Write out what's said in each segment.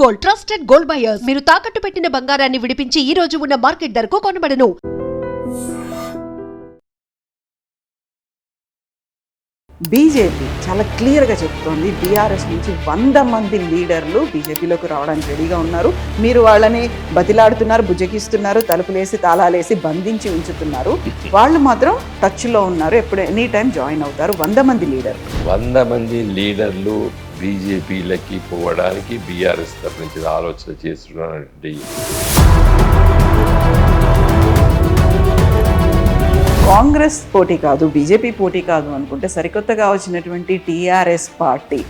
Gold, trusted gold buyers. మీరు తాకట్టు పెట్టిన బంగారాన్ని విడిపించి ఈ రోజు ఉన్న మార్కెట్ ధరకు కొనబడను. బీజేపీ చాలా క్లియర్గా చెప్తోంది, బీఆర్ఎస్ నుంచి 100 మంది లీడర్లు బీజేపీలోకి రావడానికి రెడీగా ఉన్నారు. మీరు వాళ్ళని బతిలాడుతున్నారు, బుజ్జగిస్తున్నారు, తలుపులేసి తాళాలేసి బంధించి ఉంచుతున్నారు. వాళ్ళు మాత్రం టచ్లో ఉన్నారు, ఎప్పుడు ఎనీ టైం జాయిన్ అవుతారు. 100 మంది లీడర్లు 100 మంది లీడర్లు బీజేపీలకి పోవడానికి బీఆర్ఎస్ తరఫు నుంచి ఆలోచన చేస్తున్నటువంటి కాంగ్రెస్ పోటీ కాదు, బీజేపీ పోటీ కాదు అనుకుంటే సరికొత్తగా వచ్చినటువంటి టీఆర్ఎస్ పార్టీ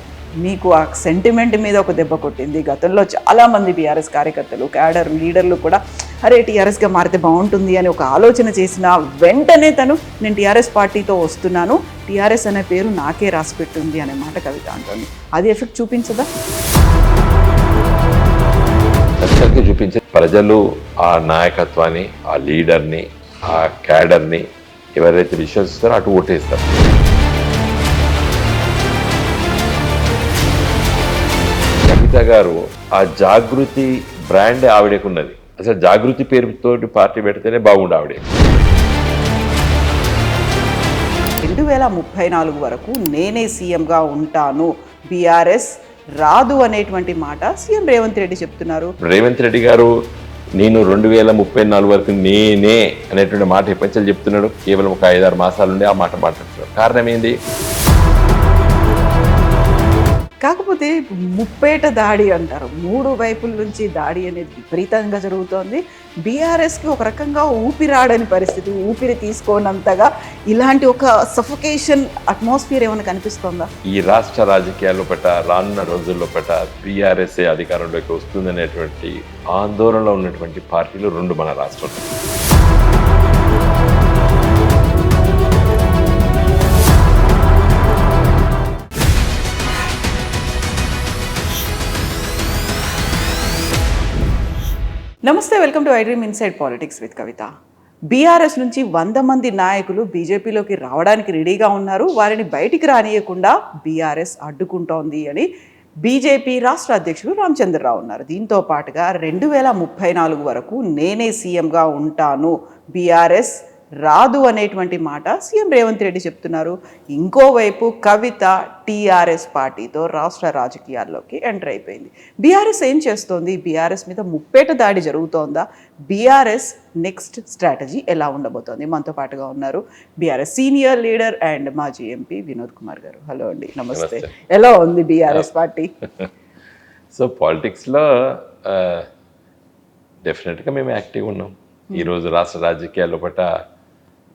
మీకు ఆ సెంటిమెంట్ మీద ఒక దెబ్బ కొట్టింది. గతంలో చాలామంది బీఆర్ఎస్ కార్యకర్తలు, క్యాడర్ లీడర్లు కూడా అరే టీఆర్ఎస్గా మారితే బాగుంటుంది అని ఒక ఆలోచన చేసిన వెంటనే నేను టీఆర్ఎస్ పార్టీతో వస్తున్నాను, టీఆర్ఎస్ అనే పేరు నాకే రాసి పెట్టింది అనే మాట కవిత అంటుంది. అది ఎఫెక్ట్ చూపించదా? ఖచ్చితంగా చూపించే ప్రజలు ఆ నాయకత్వాన్ని, ఆ లీడర్ని, ఆ క్యాడర్ని ఎవరైతే విశ్వసిస్తారో అటు ఓటేస్తారు. కవిత గారు ఆ జాగృతి బ్రాండ్ ఆవిడకున్నది. అసలు జాగృతి పేరుతో పార్టీ పెడితేనే బాగుండు ఆవిడ. 2034 వరకు నేనే సీఎంగా ఉంటాను, బీఆర్ఎస్ రాదు అనేటువంటి మాట సీఎం రేవంత్ రెడ్డి చెప్తున్నారు. రేవంత్ రెడ్డి గారు నేను 2034 వరకు నేనే అనేటువంటి మాట ఎప్పటికీ చెప్తున్నాడు. కేవలం ఒక 5-6 మాసాల నుండి ఆ మాట మాట్లాడుతున్నాడు. కారణం ఏంది? కాకపోతే ముప్పేట దాడి అంటారు, 3 వైపుల నుంచి దాడి అనేది విపరీతంగా జరుగుతోంది. బీఆర్ఎస్కి ఒక రకంగా ఊపిరాడని పరిస్థితి, ఊపిరి తీసుకోనంతగా ఇలాంటి ఒక సఫోకేషన్ అట్మాస్ఫియర్ ఏమైనా కనిపిస్తోందా? ఈ రాష్ట్ర రాజకీయాల్లో పట్ల రానున్న రోజుల్లో పట్ల బీఆర్ఎస్ఏ అధికారంలోకి వస్తుందనేటువంటి ఆందోళనలో ఉన్నటువంటి పార్టీలు 2 మన రాష్ట్రంలో. నమస్తే, welcome to I dream inside politics with Kavitha. BRS నుంచి 100 మంది నాయకులు బీజేపీలోకి రావడానికి రెడీగా ఉన్నారు. వారిని బయటికి రానియకుండా బీఆర్ఎస్ అడ్డుకుంటోంది అని బీజేపీ రాష్ట్ర అధ్యక్షులు రామచంద్రరావు ఉన్నారు. దీంతో పాటుగా 2034 వరకు నేనే సీఎంగా ఉంటాను, బీఆర్ఎస్ రాదు అనేటువంటి మాట సీఎం రేవంత్ రెడ్డి చెప్తున్నారు. ఇంకోవైపు కవిత టీఆర్ఎస్ పార్టీతో రాష్ట్ర రాజకీయాల్లోకి ఎంటర్ అయిపోయింది. బీఆర్ఎస్ ఏం చేస్తోంది? బీఆర్ఎస్ మీద ముప్పేట దాడి జరుగుతోందా? బీఆర్ఎస్ నెక్స్ట్ స్ట్రాటజీ ఎలా ఉండబోతోంది? మనతో పాటుగా ఉన్నారు బీఆర్ఎస్ సీనియర్ లీడర్ అండ్ మాజీ ఎంపీ వినోద్ కుమార్ గారు. హలో అండి, నమస్తే. ఎలా ఉంది బీఆర్ఎస్ పార్టీ? సో పాలిటిక్స్లో డెఫినెట్గా మేము యాక్టివ్ ఉన్నాం. ఈరోజు రాష్ట్ర రాజకీయాల్లో పట్ల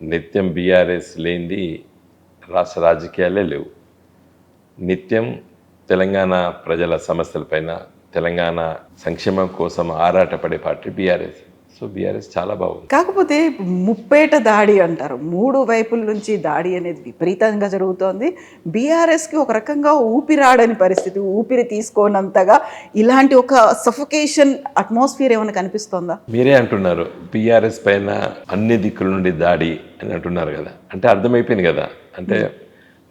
నిత్యం బీఆర్ఎస్ లేనిది రాష్ట్ర రాజకీయాలే లేవు. నిత్యం తెలంగాణ ప్రజల సమస్యలపైన, తెలంగాణ సంక్షేమం కోసం ఆరాటపడే పార్టీ బీఆర్ఎస్. సో బీఆర్ఎస్ చాలా బాగుంది. కాకపోతే ముప్పేట దాడి అంటారు, 3 వైపుల నుంచి దాడి అనేది విపరీతంగా జరుగుతోంది. బీఆర్ఎస్కి ఒక రకంగా ఊపిరాడని పరిస్థితి, ఊపిరి తీసుకోనంతగా ఇలాంటి ఒక సఫోకేషన్ అట్మాస్ఫియర్ ఏమైనా కనిపిస్తోందా? మీరే అంటున్నారు బీఆర్ఎస్ పైన అన్ని దిక్కుల నుండి దాడి అని అంటున్నారు కదా. అంటే అర్థమైపోయింది కదా, అంటే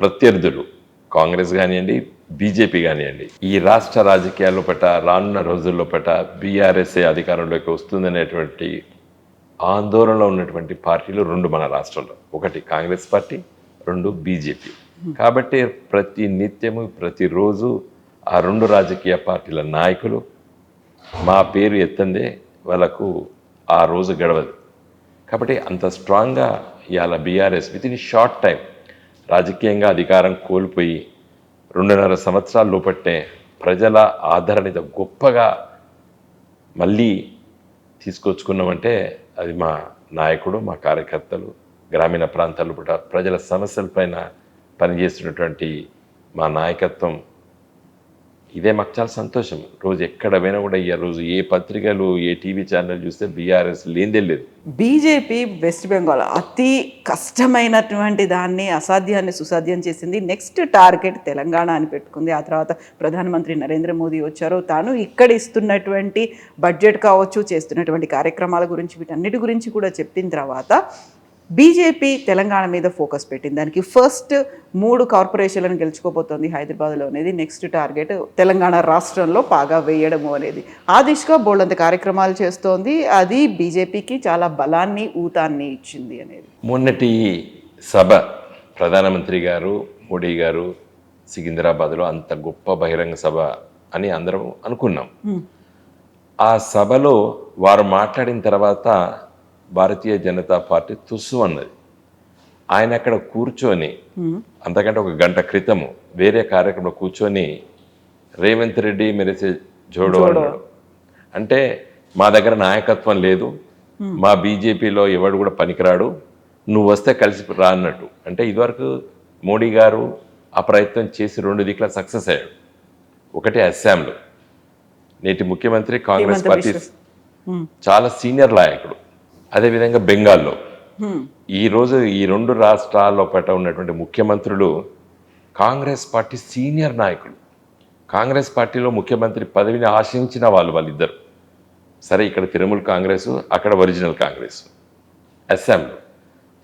ప్రత్యర్థులు కాంగ్రెస్ కానివ్వండి, బీజేపీ కానివ్వండి, ఈ రాష్ట్ర రాజకీయాల్లో పట్ల రానున్న రోజుల్లో పట్ల బీఆర్ఎస్ఏ అధికారంలోకి వస్తుందనేటువంటి ఆందోళనలో ఉన్నటువంటి పార్టీలు 2 మన రాష్ట్రంలో. ఒకటి కాంగ్రెస్ పార్టీ, 2 బీజేపీ. కాబట్టి ప్రతి నిత్యము, ప్రతిరోజు ఆ 2 రాజకీయ పార్టీల నాయకులు మా పేరు ఎత్తందే వాళ్ళకు ఆ రోజు గడవదు. కాబట్టి అంత స్ట్రాంగ్గా ఇవాళ BRS with in short time రాజకీయంగా అధికారం కోల్పోయి 2.5 సంవత్సరాల లోపట్నే ప్రజల ఆదరణిత గొప్పగా మళ్ళీ తీసుకొచ్చుకున్నామంటే అది మా నాయకుడు, మా కార్యకర్తలు, గ్రామీణ ప్రాంతాల్లో కూడా ప్రజల సమస్యలపైన పనిచేస్తున్నటువంటి మా నాయకత్వం. ఇదే మాకు చాలా సంతోషం. రోజు ఎక్కడ పోయినా కూడా ఈ రోజు ఏ పత్రికలు, ఏ టీవీ ఛానల్ చూస్తే బీఆర్ఎస్ లేనిదే లేదు. బీజేపీ వెస్ట్ బెంగాల్ అతి కష్టమైనటువంటి దాన్ని, అసాధ్యాన్ని సుసాధ్యం చేసింది. నెక్స్ట్ టార్గెట్ తెలంగాణ అని పెట్టుకుంది. ఆ తర్వాత ప్రధానమంత్రి నరేంద్ర మోదీ వచ్చారు. తాను ఇక్కడ ఇస్తున్నటువంటి బడ్జెట్ కావచ్చు, చేస్తున్నటువంటి కార్యక్రమాల గురించి, వీటన్నిటి గురించి కూడా చెప్పిన తర్వాత బీజేపీ తెలంగాణ మీద ఫోకస్ పెట్టింది. దానికి ఫస్ట్ 3 కార్పొరేషన్లను గెలుచుకోబోతోంది హైదరాబాద్లో అనేది నెక్స్ట్ టార్గెట్. తెలంగాణ రాష్ట్రంలో పాగా వేయడము అనేది ఆ దిశగా బోల్డంత కార్యక్రమాలు చేస్తోంది. అది బీజేపీకి చాలా బలాన్ని ఊతాన్ని ఇచ్చింది అనేది. మొన్నటి సభ ప్రధానమంత్రి గారు మోడీ గారు సికింద్రాబాద్లో అంత గొప్ప బహిరంగ సభ అని అందరం అనుకున్నాం. ఆ సభలో వారు మాట్లాడిన తర్వాత భారతీయ జనతా పార్టీ తుస్సు అన్నది. ఆయన అక్కడ కూర్చొని అంతకంటే ఒక గంట క్రితము వేరే కార్యక్రమంలో కూర్చొని రేవంత్ రెడ్డి మెరిసే జోడో అన్నాడు. అంటే మా దగ్గర నాయకత్వం లేదు, మా బీజేపీలో ఎవడు కూడా పనికిరాడు, నువ్వు వస్తే కలిసి రా అన్నట్టు. అంటే ఇదివరకు మోడీ గారు ఆ ప్రయత్నం చేసి 2 దిక్కుల సక్సెస్ అయ్యాడు. ఒకటి అస్సాంలో నేటి ముఖ్యమంత్రి కాంగ్రెస్ పార్టీ చాలా సీనియర్ నాయకుడు. అదేవిధంగా బెంగాల్లో ఈరోజు ఈ 2 రాష్ట్రాల్లో పట్ల ఉన్నటువంటి ముఖ్యమంత్రులు కాంగ్రెస్ పార్టీ సీనియర్ నాయకులు. కాంగ్రెస్ పార్టీలో ముఖ్యమంత్రి పదవిని ఆశించిన వాళ్ళిద్దరు. సరే, ఇక్కడ తృణమూల్ కాంగ్రెస్, అక్కడ ఒరిజినల్ కాంగ్రెస్ అస్సాంలో.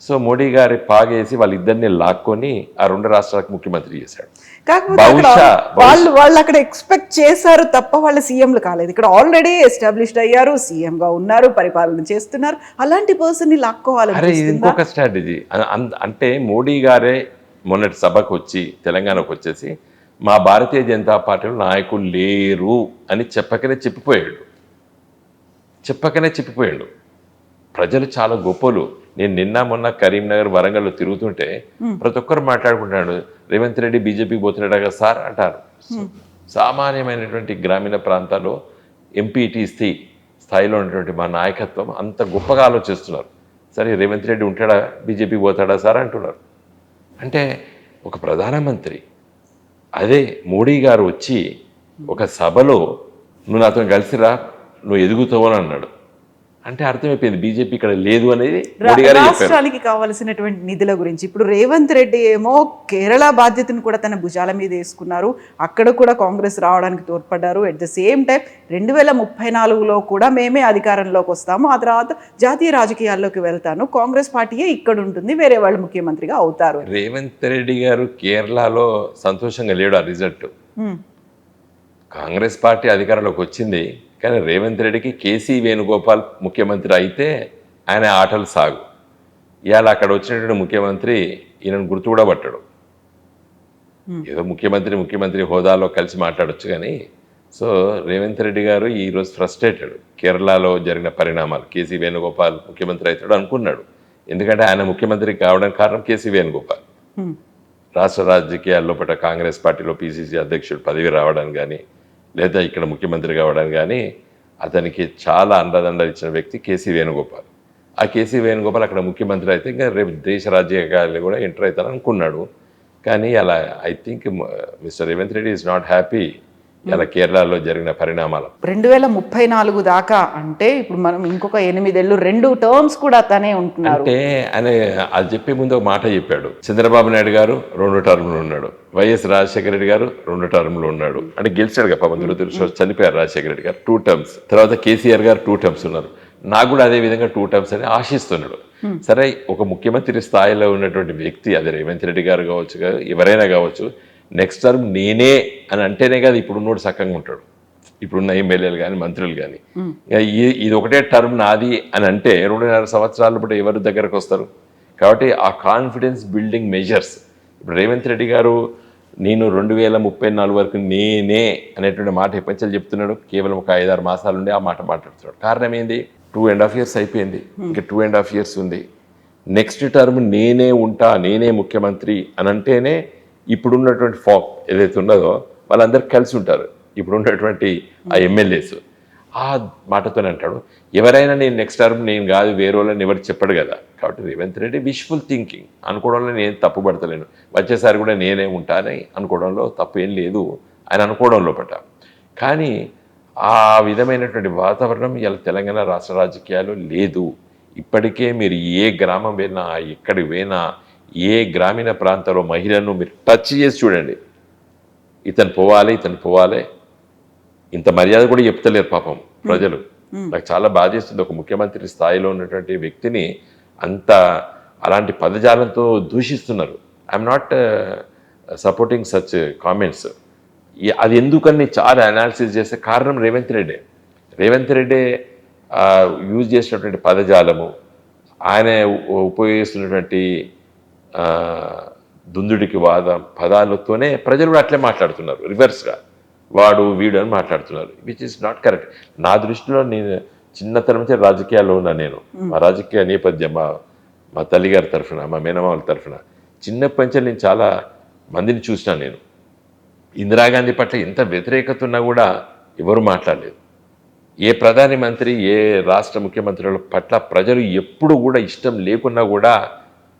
సో మోడీ గారి పాగేసి వాళ్ళిద్దరిని లాక్కొని ఆ 2 రాష్ట్రాలకు ముఖ్యమంత్రి చేశాడు. కాకపోతే వాళ్ళు అక్కడ ఎక్స్పెక్ట్ చేశారు తప్ప వాళ్ళ సీఎంలు కాలేదు. ఇక్కడ ఆల్రెడీ ఎస్టాబ్లిష్డ్ అయ్యారు, సీఎంగా ఉన్నారు, పరిపాలన చేస్తున్నారు. అలాంటి పర్సన్ ని లాక్కోవాలి. అరే, ఇది ఇంకొక స్ట్రాటజీ. అంటే మోడీ గారే మొన్నటి సభకు వచ్చి తెలంగాణకు వచ్చేసి మా భారతీయ జనతా పార్టీలో నాయకులు లేరు అని చెప్పకనే చెప్పిపోయాడు. ప్రజలు చాలా గొప్పలు. నేను నిన్న మొన్న కరీంనగర్ వరంగల్లో తిరుగుతుంటే ప్రతి ఒక్కరు మాట్లాడుకుంటున్నాడు, రేవంత్ రెడ్డి బీజేపీకి పోతున్నాడు కదా సార్ అంటారు. సామాన్యమైనటువంటి గ్రామీణ ప్రాంతాల్లో ఎంపీటీసీ స్థాయిలో ఉన్నటువంటి మా నాయకత్వం అంత గొప్పగా ఆలోచిస్తున్నారు. సరే, రేవంత్ రెడ్డి ఉంటాడా బీజేపీకి పోతాడా సార్ అంటున్నారు. అంటే ఒక ప్రధానమంత్రి అదే మోడీ గారు వచ్చి ఒక సభలో నువ్వు నాతో కలిసిరా, నువ్వు ఎదుగుతావు అని అన్నాడు. అంటే అర్థమైపోయింది బీజేపీ ఇక్కడ లేదు అనేది. రాష్ట్రానికి కావాల్సినటువంటి నిధుల గురించి ఇప్పుడు రేవంత్ రెడ్డి ఏమో కేరళ బాధ్యతను కూడా తన భుజాల మీద వేసుకున్నారు. అక్కడ కూడా కాంగ్రెస్ రావడానికి తోడ్పడ్డారు. ఎట్ ద సేమ్ టైం 2034లో కూడా మేమే అధికారంలోకి వస్తాము, ఆ తర్వాత జాతీయ రాజకీయాల్లోకి వెళ్తాను, కాంగ్రెస్ పార్టీయే ఇక్కడ ఉంటుంది, వేరే వాళ్ళు ముఖ్యమంత్రిగా అవుతారు. రేవంత్ రెడ్డి గారు కేరళలో సంతోషంగా లేడు. ఆ రిజల్ట్ కాంగ్రెస్ పార్టీ అధికారంలోకి వచ్చింది, కానీ రేవంత్ రెడ్డికి కేసీ వేణుగోపాల్ ముఖ్యమంత్రి అయితే ఆయన ఆటలు సాగు. ఇవాళ అక్కడ వచ్చినటువంటి ముఖ్యమంత్రి ఈయనను గుర్తు కూడా పట్టాడు. ఏదో ముఖ్యమంత్రి హోదాలో కలిసి మాట్లాడొచ్చు కానీ. సో రేవంత్ రెడ్డి గారు ఈరోజు ఫ్రస్ట్రేటెడ్. కేరళలో జరిగిన పరిణామాలు, కేసీ వేణుగోపాల్ ముఖ్యమంత్రి అవుతాడు అనుకున్నాడు. ఎందుకంటే ఆయన ముఖ్యమంత్రి కావడానికి కారణం కేసీ వేణుగోపాల్. రాష్ట్ర రాజకీయాల్లో పట్ల కాంగ్రెస్ పార్టీలో పిసిసి అధ్యక్షుడు పదవి రావడానికి కానీ, లేదా ఇక్కడ ముఖ్యమంత్రి కావడానికి కానీ అతనికి చాలా అండదండలు ఇచ్చిన వ్యక్తి కేసీ వేణుగోపాల్. ఆ కేసీ వేణుగోపాల్ అక్కడ ముఖ్యమంత్రి అయితే ఇంకా రేపు దేశ రాజకీయాలు కూడా ఎంటర్ అవుతారని అనుకున్నాడు. కానీ అలా I think mister Revanth Reddy is not happy ఇలా కేరళలో జరిగిన పరిణామాలు. 2034 దాకా అంటే ఇప్పుడు మనం ఇంకొక 8 ఏళ్ళు 2 టర్మ్స్ కూడా తనే ఉంటున్నారు. అంటే ఆయన అది చెప్పే ముందు ఒక మాట చెప్పాడు. చంద్రబాబు నాయుడు గారు 2 టర్ములు ఉన్నాడు, వైఎస్ రాజశేఖర రెడ్డి గారు 2 టర్ములు ఉన్నాడు. అంటే గెలిచాడు కదా పాపం, చనిపోయారు రాజశేఖర రెడ్డి గారు 2 టర్మ్స్. తర్వాత కేసీఆర్ గారు 2 టర్మ్స్ ఉన్నారు. నాకు కూడా అదే విధంగా 2 టర్మ్స్ అని ఆశిస్తున్నాడు. సరే, ఒక ముఖ్యమంత్రి స్థాయిలో ఉన్నటువంటి వ్యక్తి, అది రేవంత్ రెడ్డి గారు కావచ్చు, ఎవరైనా కావచ్చు, నెక్స్ట్ టర్మ్ నేనే అని అంటేనే కదా ఇప్పుడు ఉన్నోడు సక్కంగా ఉంటాడు. ఇప్పుడున్న ఎమ్మెల్యేలు కానీ మంత్రులు కానీ ఇది ఒకటే టర్మ్ నాది అని అంటే 2.5 సంవత్సరాలు ఇప్పుడు ఎవరి దగ్గరకు వస్తారు? కాబట్టి ఆ కాన్ఫిడెన్స్ బిల్డింగ్ మెజర్స్ ఇప్పుడు రేవంత్ రెడ్డి గారు నేను 2034 వరకు నేనే అనేటువంటి మాట ఎప్పటికీ చెప్తున్నాడు. కేవలం ఒక 5-6 మాసాల నుండి ఆ మాట మాట్లాడుతున్నాడు. కారణం ఏంది? 2.5 years అయిపోయింది, ఇంకా 2.5 years ఉంది. నెక్స్ట్ టర్మ్ నేనే ఉంటా, నేనే ముఖ్యమంత్రి అని అంటేనే ఇప్పుడున్నటువంటి ఫామ్ ఏదైతే ఉన్నదో వాళ్ళందరూ కలిసి ఉంటారు. ఇప్పుడు ఉన్నటువంటి ఆ ఎమ్మెల్యేస్ ఆ మాటతోనే అంటాడు. ఎవరైనా నేను నెక్స్ట్ టర్మ్ నేను కాదు వేరే వాళ్ళని ఎవరు చెప్పడు కదా. కాబట్టి రేవంత్ రెడ్డి విష్ఫుల్ థింకింగ్ అనుకోవడంలో నేను తప్పు పడతలేను. వచ్చేసారి కూడా నేనే ఉంటానని అనుకోవడంలో తప్పు ఏం లేదు ఆయన అనుకోవడంలో పట్ట. కానీ ఆ విధమైనటువంటి వాతావరణం ఇలా తెలంగాణ రాష్ట్ర రాజకీయాలు లేదు. ఇప్పటికే మీరు ఏ గ్రామం పోయినా, ఎక్కడికి పోయినా, ఏ గ్రామీణ ప్రాంతంలో మహిళలను మీరు టచ్ చేసి చూడండి, ఇతను పోవాలి ఇంత మర్యాద కూడా చెప్తలేరు పాపం ప్రజలు. నాకు చాలా బాధ చేస్తుంది. ఒక ముఖ్యమంత్రి స్థాయిలో ఉన్నటువంటి వ్యక్తిని అంత అలాంటి పదజాలంతో దూషిస్తున్నారు. I'm not supporting such comments. అది ఎందుకని చాలా అనాలిసిస్ చేస్తే కారణం రేవంత్ రెడ్డి యూజ్ చేసినటువంటి పదజాలము, ఆయన ఉపయోగిస్తున్నటువంటి దుందుడికి పదాలతోనే ప్రజలు కూడా అట్లే మాట్లాడుతున్నారు, రివర్స్గా వాడు వీడు అని మాట్లాడుతున్నారు, విచ్ ఇస్ నాట్ కరెక్ట్. నా దృష్టిలో నేను చిన్నతనం నుంచి రాజకీయాల్లో ఉన్నా. నేను మా రాజకీయ నేపథ్యం మా తల్లిగారి తరఫున, మా మేనమామల తరఫున చిన్నప్పటి నుంచి నేను చాలా మందిని చూసినా. నేను ఇందిరాగాంధీ పట్ల ఎంత వ్యతిరేకత ఉన్నా కూడా ఎవరు మాట్లాడలేదు. ఏ ప్రధాని మంత్రి, ఏ రాష్ట్ర ముఖ్యమంత్రుల పట్ల ప్రజలు ఎప్పుడు కూడా ఇష్టం లేకున్నా కూడా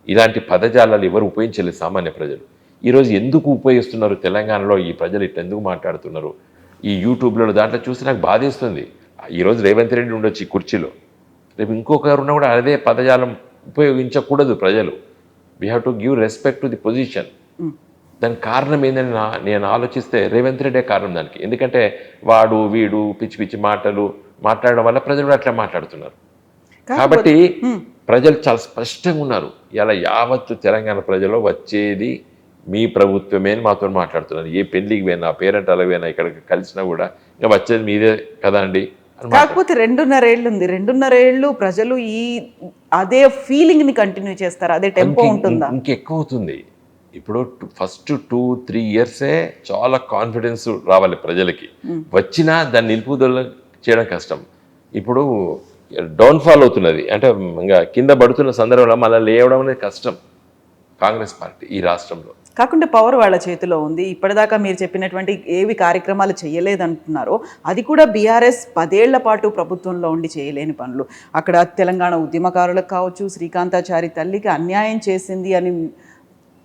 ఇలాంటి పదజాలాలు ఎవరు ఉపయోగించలేదు సామాన్య ప్రజలు. ఈరోజు ఎందుకు ఉపయోగిస్తున్నారు తెలంగాణలో ఈ ప్రజలు ఇట్లా ఎందుకు మాట్లాడుతున్నారు? ఈ యూట్యూబ్లో దాంట్లో చూసి నాకు బాధేస్తుంది. ఈరోజు రేవంత్ రెడ్డి ఉండొచ్చు ఈ కుర్చీలో, రేపు ఇంకొకరు ఉన్నా కూడా అదే పదజాలం ఉపయోగించకూడదు ప్రజలు. We have to give respect to the position. దానికి కారణం ఏందని నేను ఆలోచిస్తే రేవంత్ రెడ్డే కారణం దానికి. ఎందుకంటే వాడు వీడు పిచ్చి పిచ్చి మాటలు మాట్లాడడం వల్ల ప్రజలు అట్లా మాట్లాడుతున్నారు. కాబట్టి ప్రజలు చాలా స్పష్టంగా ఉన్నారు. ఇలా యావత్తు తెలంగాణ ప్రజలు వచ్చేది మీ ప్రభుత్వమే అని మాతో మాట్లాడుతున్నారు. ఏ పెళ్లికి పోయినా, పేరెంటాలకు పోయినా, ఇక్కడికి కలిసినా కూడా ఇంకా వచ్చేది మీదే కదా అండి. కాకపోతే 2.5 ఏళ్ళు ఉంది. 2.5 ఏళ్ళు ప్రజలు అదే ఫీలింగ్ ని కంటిన్యూ చేస్తారు, అదే టెంపో ఉంటుందా? ఇంకెక్కువ అవుతుంది. ఇప్పుడు ఫస్ట్ 2-3 ఇయర్సే చాలా కాన్ఫిడెన్స్ రావాలి ప్రజలకి. వచ్చినా దాన్ని నిలుపుదల చేయడం కష్టం. ఇప్పుడు డౌన్ఫాల్ అవుతున్నది అంటే ఇంకా కింద పడుతున్న సందర్భంలో మళ్ళీ లేవడం అనేది కష్టం కాంగ్రెస్ పార్టీ ఈ రాష్ట్రంలో. కాకుండా పవర్ వాళ్ళ చేతిలో ఉంది. ఇప్పటిదాకా మీరు చెప్పినటువంటి ఏవి కార్యక్రమాలు చేయలేదంటున్నారో అది కూడా బీఆర్ఎస్ 10 ఏళ్ల పాటు ప్రభుత్వంలో ఉండి చేయలేని పనులు. అక్కడ తెలంగాణ ఉద్యమకారులకు కావచ్చు, శ్రీకాంతాచారి తల్లికి అన్యాయం చేసింది అని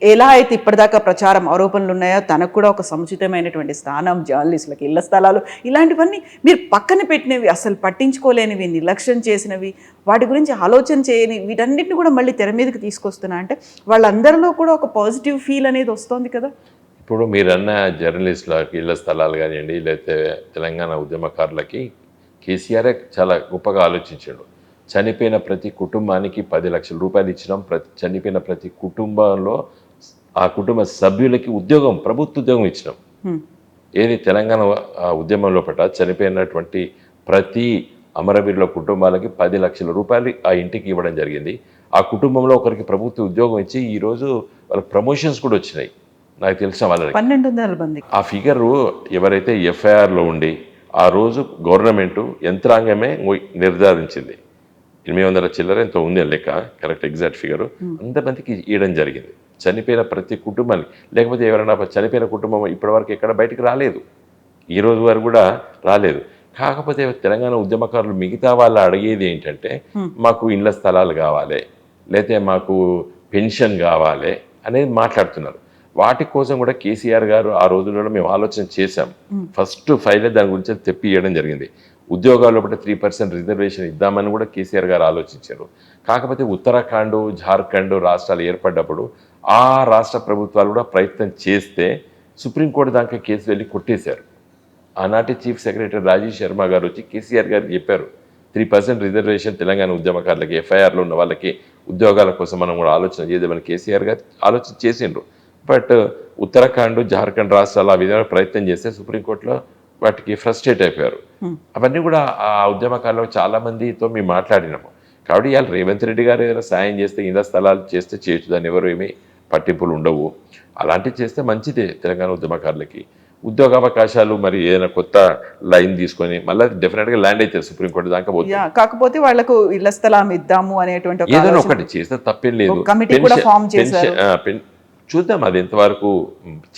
ఎలా అయితే ఇప్పటిదాకా ప్రచారం ఆరోపణలు ఉన్నాయో తనకు కూడా ఒక సముచితమైనటువంటి స్థానం, జర్నలిస్టులకు ఇళ్ల స్థలాలు, ఇలాంటివన్నీ మీరు పక్కన పెట్టినవి, అసలు పట్టించుకోలేనివి, నిర్లక్ష్యం చేసినవి, వాటి గురించి ఆలోచన చేయని వీటన్నిటిని కూడా మళ్ళీ తెర మీదకి తీసుకొస్తున్నా అంటే వాళ్ళందరిలో కూడా ఒక పాజిటివ్ ఫీల్ అనేది వస్తుంది కదా. ఇప్పుడు మీరన్న జర్నలిస్టులకి ఇళ్ల స్థలాలు కానివ్వండి, లేకపోతే తెలంగాణ ఉద్యమకారులకి కేసీఆర్ చాలా గొప్పగా ఆలోచించాడు. చనిపోయిన ప్రతి కుటుంబానికి 10 లక్షల రూపాయలు ఇచ్చినాం. చనిపోయిన ప్రతి కుటుంబంలో ఆ కుటుంబ సభ్యులకి ఉద్యోగం, ప్రభుత్వ ఉద్యోగం ఇచ్చినాం. ఏది తెలంగాణ ఉద్యమంలో పట్ల చనిపోయినటువంటి ప్రతి అమరవీరుల కుటుంబాలకి 10 లక్షల రూపాయలు ఆ ఇంటికి ఇవ్వడం జరిగింది. ఆ కుటుంబంలో ఒకరికి ప్రభుత్వ ఉద్యోగం ఇచ్చి ఈరోజు వాళ్ళకి ప్రమోషన్స్ కూడా వచ్చినాయి. నాకు తెలిసిన వాళ్ళకి 1200 మంది. ఆ ఫిగరు ఎవరైతే ఎఫ్ఐఆర్లో ఉండి ఆ రోజు గవర్నమెంటు యంత్రాంగమే నిర్ధారించింది. 800 చిల్లర ఎంతో ఉంది లెక్క, కరెక్ట్ ఎగ్జాక్ట్ ఫిగరు. అంతమందికి ఇవ్వడం జరిగింది చనిపోయిన ప్రతి కుటుంబానికి. లేకపోతే ఎవరైనా చనిపోయిన కుటుంబం ఇప్పటివరకు ఎక్కడ బయటికి రాలేదు, ఈ రోజు వరకు కూడా రాలేదు. కాకపోతే తెలంగాణ ఉద్యమకారులు మిగతా వాళ్ళు అడిగేది ఏంటంటే మాకు ఇళ్ల స్థలాలు కావాలి, లేకపోతే మాకు పెన్షన్ కావాలి అనేది మాట్లాడుతున్నారు. వాటి కోసం కూడా కేసీఆర్ గారు ఆ రోజుల్లో మేము ఆలోచన చేశాం. ఫస్ట్ ఫైలే దాని గురించి తెప్పి ఇవ్వడం జరిగింది. ఉద్యోగాల్లో బట్టి 3% రిజర్వేషన్ ఇద్దామని కూడా కేసీఆర్ గారు ఆలోచించారు. కాకపోతే ఉత్తరాఖండ్, జార్ఖండ్ రాష్ట్రాలు ఏర్పడ్డప్పుడు ఆ రాష్ట్ర ప్రభుత్వాలు కూడా ప్రయత్నం చేస్తే సుప్రీంకోర్టు దాకా కేసు వెళ్ళి కొట్టేశారు. ఆనాటి చీఫ్ సెక్రటరీ రాజీవ్ శర్మ గారు వచ్చి కేసీఆర్ గారికి చెప్పారు, 3% రిజర్వేషన్ తెలంగాణ ఉద్యమకారులకి, ఎఫ్ఐఆర్లో ఉన్న వాళ్ళకి ఉద్యోగాల కోసం మనం కూడా ఆలోచన చేద్దామని కేసీఆర్ గారు ఆలోచన చేసిండ్రు. బట్ ఉత్తరాఖండ్, జార్ఖండ్ రాష్ట్రాలు ఆ విధంగా ప్రయత్నం చేస్తే సుప్రీంకోర్టులో వాటికి ఫ్రస్ట్రేట్ అయిపోయారు. అవన్నీ కూడా ఆ ఉద్యమకారులు చాలా మందితో మేము మాట్లాడినాము. కాబట్టి ఇవాళ రేవంత్ రెడ్డి గారు ఏదైనా సాయం చేస్తే, ఇళ్ల స్థలాలు చేస్తే చేయొచ్చు, దాన్ని ఎవరు ఏమీ పట్టింపులు ఉండవు. అలాంటివి చేస్తే మంచిదే తెలంగాణ ఉద్యమకారులకి. ఉద్యోగావకాశాలు మరి ఏదైనా కొత్త లైన్ తీసుకొని మళ్ళీ డెఫినెట్గా ల్యాండ్ అయితే సుప్రీంకోర్టు దాకా పోతుంది. కాకపోతే వాళ్ళకు ఇళ్ల స్థలం ఇద్దాము అనేటువంటి ఏదైనా ఒకటి చేస్తే తప్పేం లేదు. చూద్దాం అది ఎంతవరకు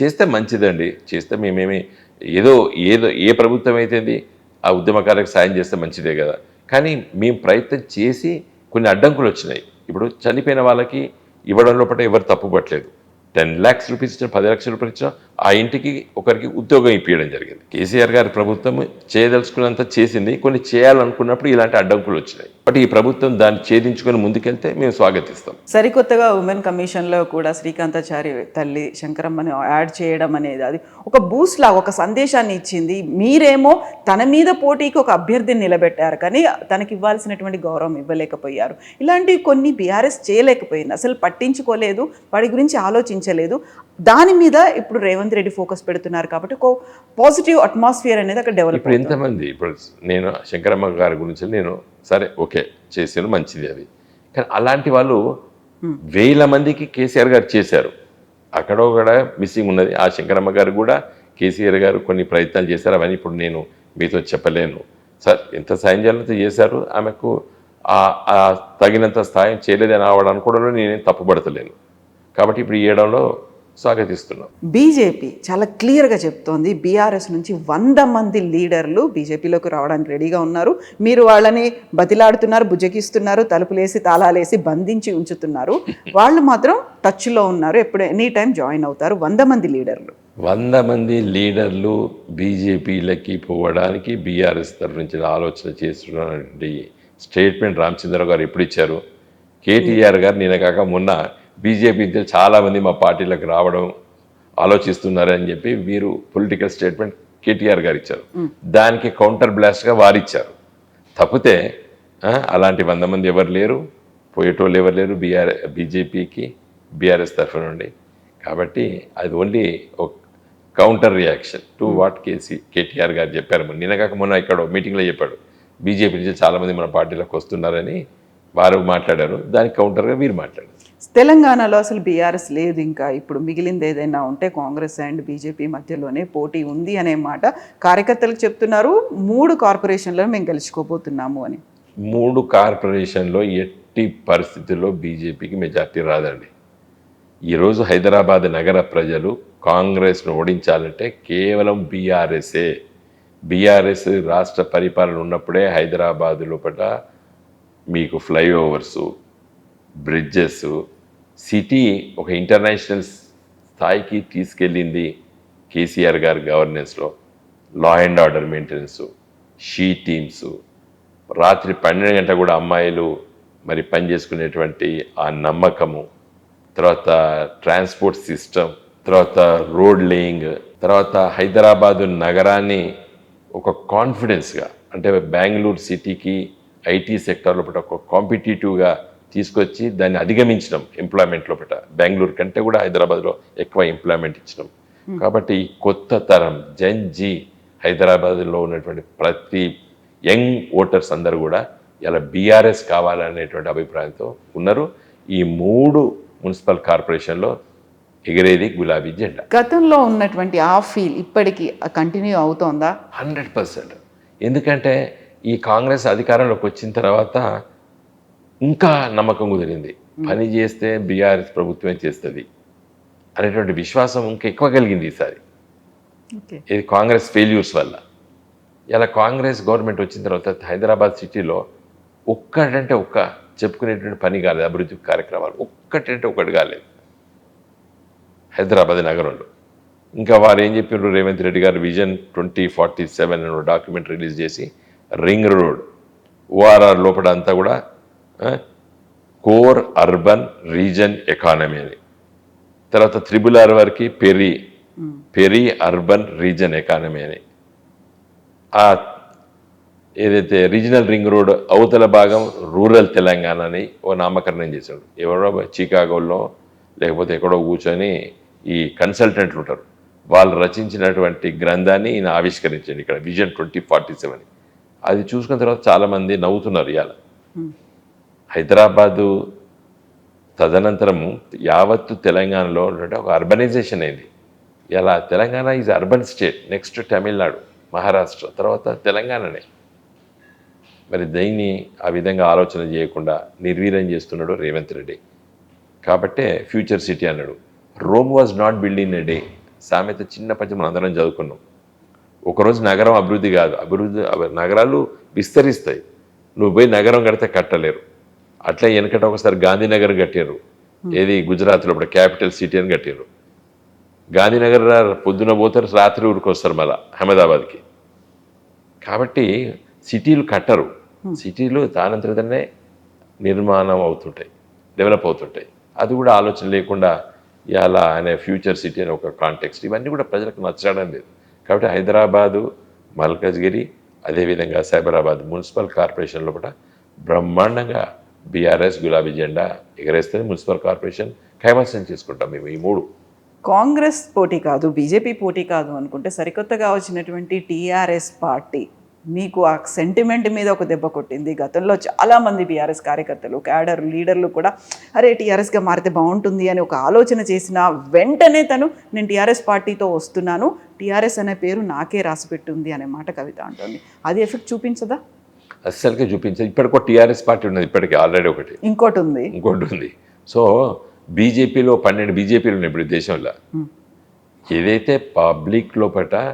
చేస్తే మంచిదండి. చేస్తే మేమేమి ఏదో ఏ ప్రభుత్వం అయితేంది ఆ ఉద్యమకారులకు సాయం చేస్తే మంచిదే కదా. కానీ మేము ప్రయత్నం చేసి కొన్ని అడ్డంకులు వచ్చినాయి. ఇప్పుడు చనిపోయిన వాళ్ళకి ఇవ్వడం లోపల ఎవరు తప్పు పట్టలేదు. 10 lakhs రూపీస్ ఇచ్చిన, 10 లక్షల రూపాయలు ఇచ్చినా ఆ ఇంటికి ఒకరికి ఉద్యోగం ఇప్పించడం జరిగింది. కేసీఆర్ గారి ప్రభుత్వం చేయదలుచుకున్నంత చేసింది, కొన్ని చేయాలనుకున్నప్పుడు ఇలాంటి అడ్డంకులు వచ్చినాయి. బట్ ఈ ప్రభుత్వం దాన్ని ఛేదించుకొని ముందుకెళ్తే మేము స్వాగతిస్తాం. సరికొత్తగా ఉమెన్ కమిషన్లో కూడా శ్రీకాంతాచారి తల్లి శంకరమ్మని యాడ్ చేయడం అనేది అది ఒక బూస్ట్ లాగా ఒక సందేశాన్ని ఇచ్చింది. మీరేమో తన మీద పోటీకి ఒక అభ్యర్థిని నిలబెట్టారు, కానీ తనకి ఇవ్వాల్సినటువంటి గౌరవం ఇవ్వలేకపోయారు. ఇలాంటివి కొన్ని బీఆర్ఎస్ చేయలేకపోయింది, అసలు పట్టించుకోలేదు, వాడి గురించి ఆలోచించలేదు. దాని మీద ఇప్పుడు రేవంత్ రెడ్డి ఫోకస్ పెడుతున్నారు కాబట్టి ఒక పాజిటివ్ అట్మాస్ఫియర్ అనేది అక్కడ డెవలప్. ఇప్పుడు ఎంతమంది, ఇప్పుడు నేను శంకరమ్మ గారి గురించి నేను సరే ఓకే చేసాను, మంచిది అది, కానీ అలాంటి వాళ్ళు వేల మందికి కేసీఆర్ గారు చేశారు. అక్కడ కూడా మిస్సింగ్ ఉన్నది. ఆ శంకరమ్మ గారు కూడా కేసీఆర్ గారు కొన్ని ప్రయత్నాలు చేశారు, అవన్నీ ఇప్పుడు నేను మీతో చెప్పలేను. సార్ ఎంత సాయం చేయాలంటే చేశారు, ఆమెకు తగినంత సాయం చేయలేదని అవడానికి కూడా నేనేం తప్పుపడతలేను. కాబట్టి ఇప్పుడు ఈ ఏడంలో స్వాగతిస్తున్నాం. బీజేపీ చాలా క్లియర్గా చెప్తోంది, బీఆర్ఎస్ నుంచి 100 మంది లీడర్లు బీజేపీలోకి రావడానికి రెడీగా ఉన్నారు. మీరు వాళ్ళని బతిలాడుతున్నారు, బుజ్జగిస్తున్నారు, తలుపులేసి తాళాలేసి బంధించి ఉంచుతున్నారు. వాళ్ళు మాత్రం టచ్లో ఉన్నారు, ఎప్పుడు ఎనీ టైం జాయిన్ అవుతారు. 100 మంది లీడర్లు 100 మంది లీడర్లు బీజేపీలకి పోవడానికి బీఆర్ఎస్ తరఫు నుంచి ఆలోచన చేస్తున్నటువంటి స్టేట్మెంట్ రామచంద్ర గారు ఎప్పుడు ఇచ్చారు? కేటీఆర్ గారు నిన్న కాక మొన్న బీజేపీ చాలామంది మా పార్టీలకు రావడం ఆలోచిస్తున్నారని చెప్పి వీరు పొలిటికల్ స్టేట్మెంట్ కేటీఆర్ గారు ఇచ్చారు. దానికి కౌంటర్ బ్లాస్ట్గా వారిచ్చారు. తప్పితే అలాంటి 100 మంది ఎవరు లేరు, పోయేటోళ్ళు ఎవరు లేరు బీజేపీకి బీఆర్ఎస్ తరఫు నుండి. కాబట్టి అది ఓన్లీ ఒక counter reaction to what KTR గారు చెప్పారు. నిన్న కాక మొన్న ఇక్కడ మీటింగ్లో చెప్పాడు, బీజేపీ నుంచి చాలామంది మన పార్టీలకు వస్తున్నారని వారు మాట్లాడారు. దానికి కౌంటర్గా వీరు మాట్లాడారు. తెలంగాణలో అసలు బీఆర్ఎస్ లేదు, ఇంకా ఇప్పుడు మిగిలింది ఏదైనా ఉంటే కాంగ్రెస్ అండ్ బీజేపీ మధ్యలోనే పోటీ ఉంది అనే మాట కార్యకర్తలకు చెప్తున్నారు. 3 కార్పొరేషన్లో మేము గెలుచుకోబోతున్నాము అని. 3 కార్పొరేషన్లో ఎట్టి పరిస్థితుల్లో బీజేపీకి మెజార్టీ రాదండి. ఈరోజు హైదరాబాద్ నగర ప్రజలు కాంగ్రెస్ను ఓడించాలంటే కేవలం బీఆర్ఎస్ఏ. బీఆర్ఎస్ రాష్ట్ర పరిపాలన ఉన్నప్పుడే హైదరాబాద్ లోపల మీకు ఫ్లైఓవర్సు, బ్రిడ్జెస్, సిటీ ఒక ఇంటర్నేషనల్ స్థాయికి తీసుకెళ్ళింది కేసీఆర్ గారి గవర్నెన్స్లో. Law and order maintenance, she teams, రాత్రి 12 గంటల కూడా అమ్మాయిలు మరి పనిచేసుకునేటువంటి ఆ నమ్మకము, తర్వాత ట్రాన్స్పోర్ట్ సిస్టమ్, తర్వాత రోడ్ లేయింగ్, తర్వాత హైదరాబాదు నగరాన్ని ఒక కాన్ఫిడెన్స్గా, అంటే బెంగళూరు సిటీకి ఐటీ సెక్టర్ లోపల ఒక కాంపిటేటివ్గా తీసుకొచ్చి దాన్ని అధిగమించడం. ఎంప్లాయ్మెంట్ లోపల బెంగళూరు కంటే కూడా హైదరాబాద్లో ఎక్కువ ఎంప్లాయ్మెంట్ ఇచ్చడం. కాబట్టి ఈ కొత్త తరం జెన్-జీ హైదరాబాద్లో ఉన్నటువంటి ప్రతి యంగ్ ఓటర్స్ అందరూ కూడా ఇలా బీఆర్ఎస్ కావాలనేటువంటి అభిప్రాయంతో ఉన్నారు. ఈ 3 మున్సిపల్ కార్పొరేషన్లో ఎగిరేది గులాబీ జెండా. గతంలో ఉన్నటువంటి ఆ ఫీల్ ఇప్పటికీ కంటిన్యూ అవుతోందా? 100%. ఎందుకంటే ఈ కాంగ్రెస్ అధికారంలోకి వచ్చిన తర్వాత ఇంకా నమ్మకం కుదిరింది, పని చేస్తే బీఆర్ఎస్ ప్రభుత్వమే చేస్తుంది అనేటువంటి విశ్వాసం ఇంకా ఎక్కువ కలిగింది ఈసారి. ఇది కాంగ్రెస్ ఫెయిల్యూర్స్ వల్ల. ఇలా కాంగ్రెస్ గవర్నమెంట్ వచ్చిన తర్వాత హైదరాబాద్ సిటీలో ఒక్కటంటే ఒక్క చెప్పుకునేటువంటి పని కాలేదు, అభివృద్ధి కార్యక్రమాలు ఒక్కటంటే ఒకటి కాలేదు హైదరాబాద్ నగరంలో. ఇంకా వారు ఏం చెప్పారు, రేవంత్ రెడ్డి గారు విజన్ 2047 అనే డాక్యుమెంట్ రిలీజ్ చేసి రింగ్ రోడ్, ఓఆర్ఆర్ లోపల అంతా కూడా కోర్ అర్బన్ రీజన్ ఎకానమీ అని, తర్వాత 3R వరకు పెరి అర్బన్ రీజన్ ఎకానమీ అని, ఆ ఏదైతే రీజనల్ రింగ్ రోడ్ అవతల భాగం రూరల్ తెలంగాణ అని ఓ నామకరణం చేశాడు. ఎవరో చికాగోలో లేకపోతే ఎక్కడో కూర్చొని ఈ కన్సల్టెంట్లు ఉంటారు, వాళ్ళు రచించినటువంటి గ్రంథాన్ని ఈయన ఆవిష్కరించాడు ఇక్కడ విజన్ 2047. అది చూసుకున్న తర్వాత చాలామంది నవ్వుతున్నారు. ఇవాళ హైదరాబాదు తదనంతరము యావత్తు తెలంగాణలో ఒక అర్బనైజేషన్ అయింది. ఇలా Telangana is urban state, next Tamil Nadu, Maharashtra, తర్వాత తెలంగాణనే. మరి దీన్ని ఆ విధంగా ఆలోచన చేయకుండా నిర్వీర్యం చేస్తున్నాడు రేవంత్ రెడ్డి. కాబట్టే ఫ్యూచర్ సిటీ అన్నాడు. Rome was not build in a day సామెత చిన్నప్పటి మనం అందరం చదువుకున్నాం. ఒకరోజు నగరం అభివృద్ధి కాదు, నగరాలు విస్తరిస్తాయి. నువ్వు పోయి నగరం కడితే కట్టలేరు. అట్లా వెనకట ఒకసారి గాంధీనగర్ కట్టారు, ఏది గుజరాత్లో ఇప్పుడు క్యాపిటల్ సిటీ అని కట్టారు. గాంధీనగర్ పొద్దున పోతారు, రాత్రి ఊరికి వస్తారు మళ్ళీ అహ్మదాబాద్కి. కాబట్టి సిటీలు కట్టరు, సిటీలు దానంతరనే నిర్మాణం అవుతుంటాయి, డెవలప్ అవుతుంటాయి. అది కూడా ఆలోచన లేకుండా ఇలా అనే ఫ్యూచర్ సిటీ అనే ఒక కాంటెక్స్ట్, ఇవన్నీ కూడా ప్రజలకు నచ్చడం లేదు. కాబట్టి హైదరాబాదు, మల్కజ్గిరి, అదేవిధంగా సైబరాబాద్ మున్సిపల్ కార్పొరేషన్ లోపల బ్రహ్మాండంగా బీఆర్ఎస్ గులాబీ జెండా ఎగరేస్తుంది. మున్సిపల్ కార్పొరేషన్ కైవసం చేసుకుంటాం మేము ఈ 3. కాంగ్రెస్ పోటీ కాదు, బీజేపీ పోటీ కాదు అనుకుంటే సరికొత్తగా వచ్చినటువంటి టీఆర్ఎస్ పార్టీ మీకు ఆ సెంటిమెంట్ మీద ఒక దెబ్బ కొట్టింది. గతంలో చాలామంది బీఆర్ఎస్ కార్యకర్తలు, క్యాడర్, లీడర్లు కూడా అరే టీఆర్ఎస్గా మారితే బాగుంటుంది అని ఒక ఆలోచన చేసిన వెంటనే నేను టీఆర్ఎస్ పార్టీతో వస్తున్నాను, టీఆర్ఎస్ అనే పేరు నాకే రాసిపెట్టుంది అనే మాట కవిత అంటుంది. అది ఎఫెక్ట్ చూపించదా? అస్సలుగా చూపించదు. ఇప్పటికో టీఆర్ఎస్ పార్టీ ఉన్నది, ఇప్పటికీ ఆల్రెడీ ఇంకోటి ఉంది. సో బీజేపీలో 12 బీజేపీలు ఉన్నాయి ఇప్పుడు దేశంలో. ఏదైతే పబ్లిక్ లోపల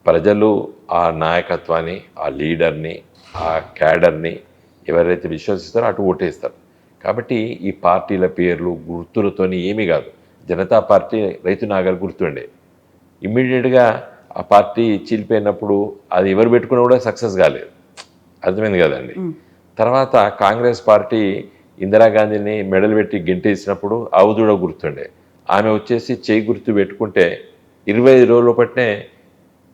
ప్రజలు ఆ నాయకత్వాన్ని, ఆ లీడర్ని, ఆ క్యాడర్ని ఎవరైతే విశ్వసిస్తారో అటు ఓటేస్తారు. కాబట్టి ఈ పార్టీల పేర్లు గుర్తులతోని ఏమీ కాదు. జనతా పార్టీ రైతు నాగలు గుర్తుండే, ఇమ్మీడియట్గా ఆ పార్టీ చీలిపోయినప్పుడు అది ఎవరు పెట్టుకున్నా కూడా సక్సెస్ కాలేదు, అర్థమైంది కదండి. తర్వాత కాంగ్రెస్ పార్టీ ఇందిరాగాంధీని మెడలు పెట్టి గెంటేసినప్పుడు ఆవుదూడ గుర్తుండే, ఆమె వచ్చేసి చేయి గుర్తు పెట్టుకుంటే 25 రోజుల పట్నే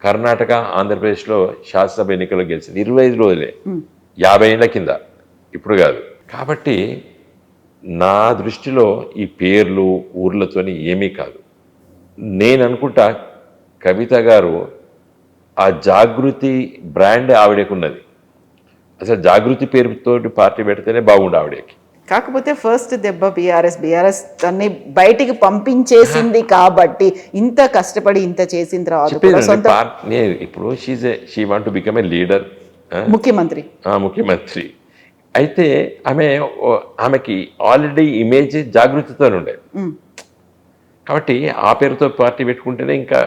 కర్ణాటక, ఆంధ్రప్రదేశ్లో శాసనసభ ఎన్నికల్లో గెలిచింది. 25 రోజులే, 50 ఏళ్ల కింద, ఇప్పుడు కాదు. కాబట్టి నా దృష్టిలో ఈ పేర్లు ఊర్లతోని ఏమీ కాదు. నేను అనుకుంటా కవిత గారు ఆ జాగృతి బ్రాండ్ ఆవిడకున్నది. అసలు జాగృతి పేరుతోటి పార్టీ పెడితేనే బాగుండు ఆవిడకి. కాకపోతే ఫస్ట్ దెబ్బ బీఆర్ఎస్ తన్ని బయటికి పంపించేసింది కాబట్టి ఇంత కష్టపడి ఇంత చేసిన తర్వాత ఇప్పుడు she want to become a leader, ముఖ్యమంత్రి అయితే ఆమెకి ఆల్రెడీ ఇమేజ్ జాగృతితో ఉండే. కాబట్టి ఆ పేరుతో పార్టీ పెట్టుకుంటేనే ఇంకా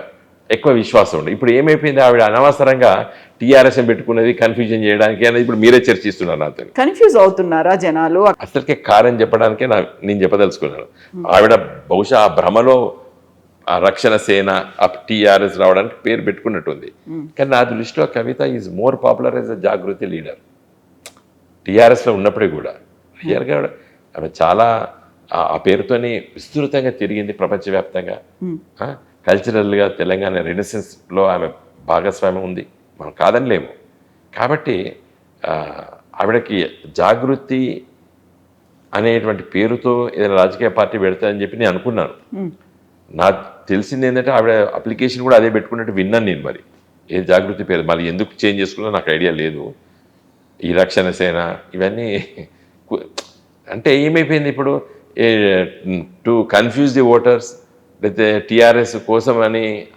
ఎక్కువ విశ్వాసం ఉండే. ఇప్పుడు ఏమైపోయింది, ఆవిడ అనవసరంగా టీఆర్ఎస్ పెట్టుకున్నది కన్ఫ్యూజన్ చేయడానికి అనేది ఇప్పుడు మీరే చర్చిస్తున్నారు. నాతో కన్ఫ్యూజ్ అవుతున్నారా జనాలు? అసలుకే కారణం చెప్పడానికే నేను చెప్పదలుచుకున్నాను. ఆవిడ బహుశా ఆ భ్రమలో ఆ రక్షణ సేన, ఆ టీఆర్ఎస్ రావడానికి పేరు పెట్టుకున్నట్టుంది. కానీ నా దృష్టిలో Kavitha is more popular as a Jagruthi leader. టీఆర్ఎస్లో ఉన్నప్పుడే కూడా రియల్గా ఆమె చాలా ఆ పేరుతోని విస్తృతంగా తిరిగింది ప్రపంచవ్యాప్తంగా. కల్చరల్గా తెలంగాణ రెనెసెన్స్లో ఆమె భాగస్వామ్యం ఉంది, మనం కాదనిలేము. కాబట్టి ఆవిడకి జాగృతి అనేటువంటి పేరుతో ఏదైనా రాజకీయ పార్టీ పెడతారని చెప్పి నేను అనుకున్నాను. నాకు తెలిసింది ఏంటంటే ఆవిడ అప్లికేషన్ కూడా అదే పెట్టుకున్నట్టు విన్నాను నేను. మరి ఏ జాగృతి పేరు మళ్ళీ ఎందుకు చేంజ్ చేసుకున్నా నాకు ఐడియా లేదు. ఈ రక్షణ సేన ఇవన్నీ అంటే ఏమైపోయింది ఇప్పుడు, టు కన్ఫ్యూజ్ ది ఓటర్స్, లేకపోతే టీఆర్ఎస్ కోసం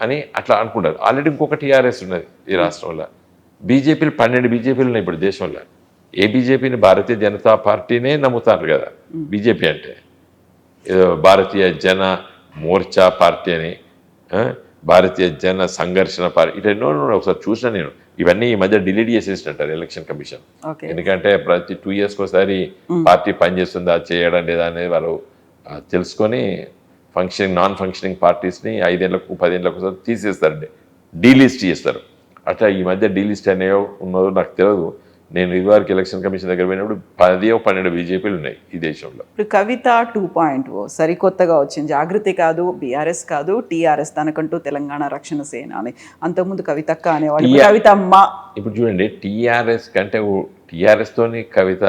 అని అట్లా అనుకుంటారు. ఆల్రెడీ ఇంకొక టీఆర్ఎస్ ఉన్నది ఈ రాష్ట్రంలో. బీజేపీలు 12 బీజేపీలు ఉన్నాయి ఇప్పుడు దేశంలో. ఏ బీజేపీని? భారతీయ జనతా పార్టీనే నమ్ముతారు కదా బీజేపీ అంటే. ఏదో భారతీయ జన మోర్చా పార్టీ అని, భారతీయ జన సంఘర్షణ పార్టీ, ఇట్లా ఎన్నో ఒకసారి చూసినా నేను. ఇవన్నీ ఈ మధ్య డిలీట్ చేసేసినట్టారు ఎలక్షన్ కమిషన్. ఎందుకంటే ప్రతి 2 yearsకి ఒకసారి పార్టీ పనిచేస్తుందా చేయడం లేదా అనేది వాళ్ళు తెలుసుకొని నాన్ ఫంక్షనింగ్ పార్టీస్ని 5 ఏళ్లకు 10 ఏళ్ళకు ఒకసారి తీసేస్తారండి, డీలిస్ట్ చేస్తారు. అట్లా ఈ మధ్య డీలిస్ట్ అనేవో ఉన్నదో నాకు తెలియదు. నేను ఇదివరకు ఎలక్షన్ కమిషన్ దగ్గర పోయినప్పుడు 10-12 బీజేపీలు ఉన్నాయి ఈ దేశంలో. ఇప్పుడు కవిత 2.0 సరికొత్తగా వచ్చింది. జాగృతి కాదు, బీఆర్ఎస్ కాదు, టీఆర్ఎస్, తనకంటూ తెలంగాణ రక్షణ సేన అని. అంతకుముందు కవితక్క అనేవాళ్ళు, కవితమ్మ. ఇప్పుడు చూడండి, టీఆర్ఎస్ కంటే టీఆర్ఎస్తోని కవిత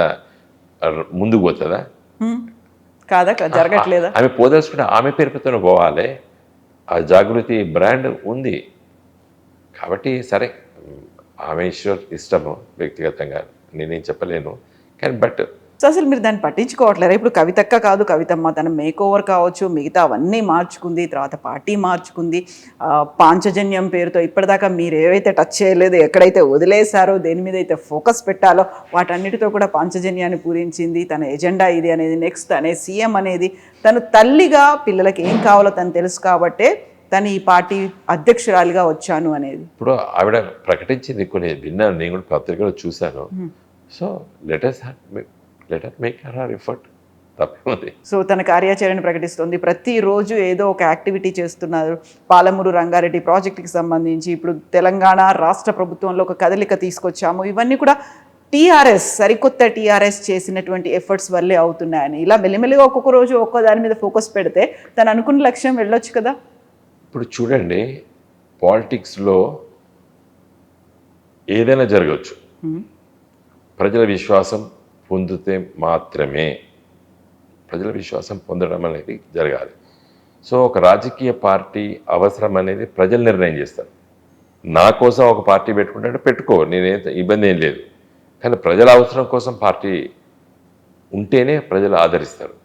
ముందుకు పోతుందా? కాదా, జరగట్లేదా? ఆమె పోదలుచుకుంటే ఆమె పేరుతోనే పోవాలి. ఆ జాగృతి బ్రాండ్ ఉంది కాబట్టి సరే, ఆమె ఇష్టము వ్యక్తిగతంగా నేనేం చెప్పలేను. కానీ బట్ అసలు మీరు దాన్ని పట్టించుకోవట్లేరా? ఇప్పుడు కవితక్క కాదు, కవితమ్మ తన మేక్ ఓవర్ కావచ్చు, మిగతా అవన్నీ మార్చుకుంది, తర్వాత పార్టీ మార్చుకుంది. పాంచజన్యం పేరుతో ఇప్పటిదాకా మీరు ఏవైతే టచ్ చేయలేదు, ఎక్కడైతే వదిలేశారో, దేని మీద అయితే ఫోకస్ పెట్టాలో వాటన్నిటితో కూడా పాంచజన్యాన్ని పూరించింది. తన ఎజెండా ఇది అనేది, నెక్స్ట్ తనే సీఎం అనేది, తను తల్లిగా పిల్లలకి ఏం కావాలో తను తెలుసు కాబట్టే తను ఈ పార్టీ అధ్యక్షురాలిగా వచ్చాను అనేది ఇప్పుడు ఆవిడ ప్రకటించింది. కొన్ని విన్నాను, నేను కూడా పత్రికలో చూశాను. So let us make her effort. తప్పేముంది. సో తన కార్యాచరణ ప్రకటిస్తుంది, ప్రతిరోజు ఏదో ఒక యాక్టివిటీ చేస్తున్నారు. పాలమూరు రంగారెడ్డి ప్రాజెక్టుకి సంబంధించి ఇప్పుడు తెలంగాణ రాష్ట్ర ప్రభుత్వంలో ఒక కదలిక తీసుకొచ్చాము. ఇవన్నీ కూడా టీఆర్ఎస్, సరికొత్త టీఆర్ఎస్ చేసినటువంటి ఎఫర్ట్స్ వల్లే అవుతున్నాయని, ఇలా మెల్లిమెల్లిగా ఒక్కొక్క రోజు ఒక్కో దాని మీద ఫోకస్ పెడితే తను అనుకున్న లక్ష్యం వెళ్ళొచ్చు కదా. ఇప్పుడు చూడండి, పాలిటిక్స్లో ఏదైనా జరగవచ్చు. ప్రజల విశ్వాసం పొందితే మాత్రమే, ప్రజల విశ్వాసం పొందడం అనేది జరగాలి. సో ఒక రాజకీయ పార్టీ అవసరం అనేది ప్రజలు నిర్ణయం చేస్తారు. నా కోసం ఒక పార్టీ పెట్టుకుంటే పెట్టుకో, నేనే ఇబ్బంది ఏం లేదు. కానీ ప్రజల అవసరం కోసం పార్టీ ఉంటేనే ప్రజలు ఆదరిస్తారు.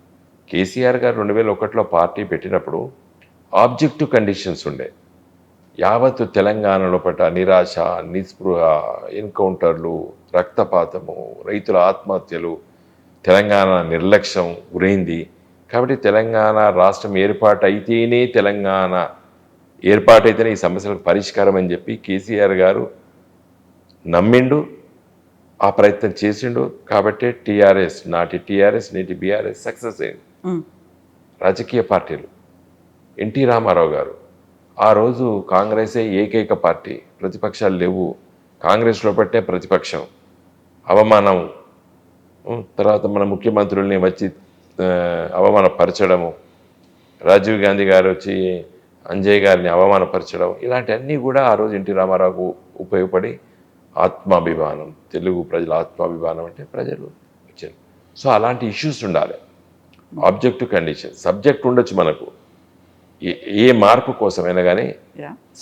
కేసీఆర్ గారు 2001లో పార్టీ పెట్టినప్పుడు ఆబ్జెక్టివ్ కండిషన్స్ ఉండే. యావత్తు తెలంగాణలో పట్ల నిరాశ, నిస్పృహ, ఎన్కౌంటర్లు, రక్తపాతము, రైతుల ఆత్మహత్యలు, తెలంగాణ నిర్లక్ష్యం గురైంది. కాబట్టి తెలంగాణ రాష్ట్రం ఏర్పాటైతేనే ఈ సమస్యలకు పరిష్కారం అని చెప్పి కేసీఆర్ గారు నమ్మిండు, ఆ ప్రయత్నం చేసిండు. కాబట్టి టీఆర్ఎస్, నాటి టీఆర్ఎస్ నేటి బీఆర్ఎస్ సక్సెస్ అయింది. రాజకీయ పార్టీలు, ఎన్టీ రామారావు గారు ఆ రోజు కాంగ్రెసే ఏకైక పార్టీ, ప్రతిపక్షాలు లేవు, కాంగ్రెస్లో పట్టే ప్రతిపక్షం, అవమానం, తర్వాత మన ముఖ్యమంత్రుల్ని వచ్చి అవమానపరచడము, రాజీవ్ గాంధీ గారు వచ్చి అంజయ్ గారిని అవమానపరచడం, ఇలాంటివన్నీ కూడా ఆ రోజు ఎన్టీ రామారావుకు ఉపయోగపడి ఆత్మాభిమానం, తెలుగు ప్రజల ఆత్మాభిమానం అంటే ప్రజలు వచ్చారు. సో అలాంటి ఇష్యూస్ ఉండాలి. ఆబ్జెక్టివ్ కండిషన్, సబ్జెక్ట్ ఉండొచ్చు మనకు, ఏ మార్పు కోసమైనా కానీ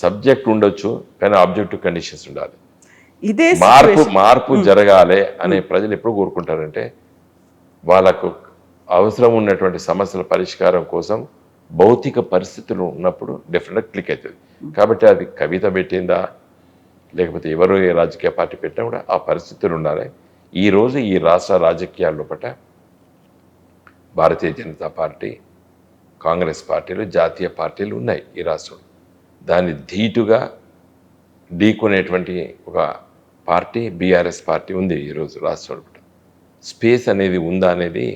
సబ్జెక్ట్ ఉండొచ్చు, కానీ ఆబ్జెక్టివ్ కండిషన్స్ ఉండాలి. ఇదే మార్పు జరగాలి అనే ప్రజలు ఎప్పుడు కోరుకుంటారంటే వాళ్ళకు అవసరం ఉన్నటువంటి సమస్యల పరిష్కారం కోసం భౌతిక పరిస్థితులు ఉన్నప్పుడు డెఫినెట్గా క్లిక్ అవుతుంది. కాబట్టి అది కవిత పెట్టిందా లేకపోతే ఎవరు ఏ రాజకీయ పార్టీ పెట్టినా కూడా ఆ పరిస్థితులు ఉండాలి. ఈరోజు ఈ రాష్ట్ర రాజకీయాల్లో పట్ల భారతీయ జనతా పార్టీ, కాంగ్రెస్ పార్టీలు, జాతీయ పార్టీలు ఉన్నాయి ఈ రాష్ట్రంలో. దాన్ని ధీటుగా ఢీకొనేటువంటి ఒక పార్టీ బీఆర్ఎస్ పార్టీ ఉంది ఈరోజు రాష్ట్రంలో. స్పేస్ అనేది ఉందా అనేది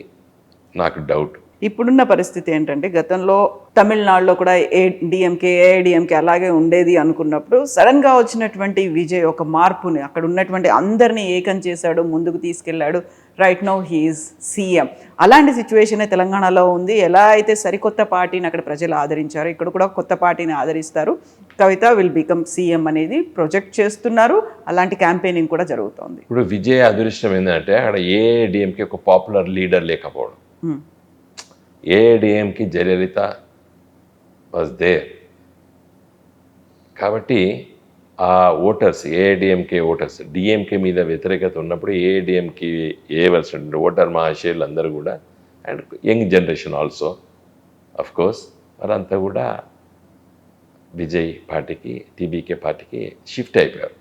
నాకు డౌట్. ఇప్పుడున్న పరిస్థితి ఏంటంటే, గతంలో తమిళనాడులో కూడా ఏఐడిఎంకే అలాగే ఉండేది అనుకున్నప్పుడు సడన్గా వచ్చినటువంటి విజయ్ ఒక మార్పుని, అక్కడ ఉన్నటువంటి అందరినీ ఏకం చేశాడు, ముందుకు తీసుకెళ్లాడు. Right now he's CM. అలాంటి సిచ్యువేషనే తెలంగాణలో ఉంది. ఎలా అయితే సరికొత్త పార్టీని అక్కడ ప్రజలు ఆదరించారు, ఇక్కడ కూడా కొత్త పార్టీని ఆదరిస్తారు. కవిత విల్ బికమ్ సీఎం అనేది ప్రొజెక్ట్ చేస్తున్నారు. అలాంటి క్యాంపెయినింగ్ కూడా జరుగుతోంది. ఇప్పుడు విజయ్ అదృష్టం ఏంటంటే అక్కడ ఏఐడిఎంకే ఒక పాపులర్ లీడర్ లేకపోవడం. ఏఐడిఎంకి జయలలిత వాజ్ దేర్. కాబట్టి ఆ ఓటర్స్, ఏఐడిఎంకే ఓటర్స్, డిఎంకే మీద వ్యతిరేకత ఉన్నప్పుడు ఏఐడిఎంకి వేయవలసినటువంటి ఓటర్ మహాశయులు అందరూ కూడా, and young generation also of course, వారంతా కూడా విజయ్ పార్టీకి, టీబీకే పార్టీకి షిఫ్ట్ అయిపోయారు.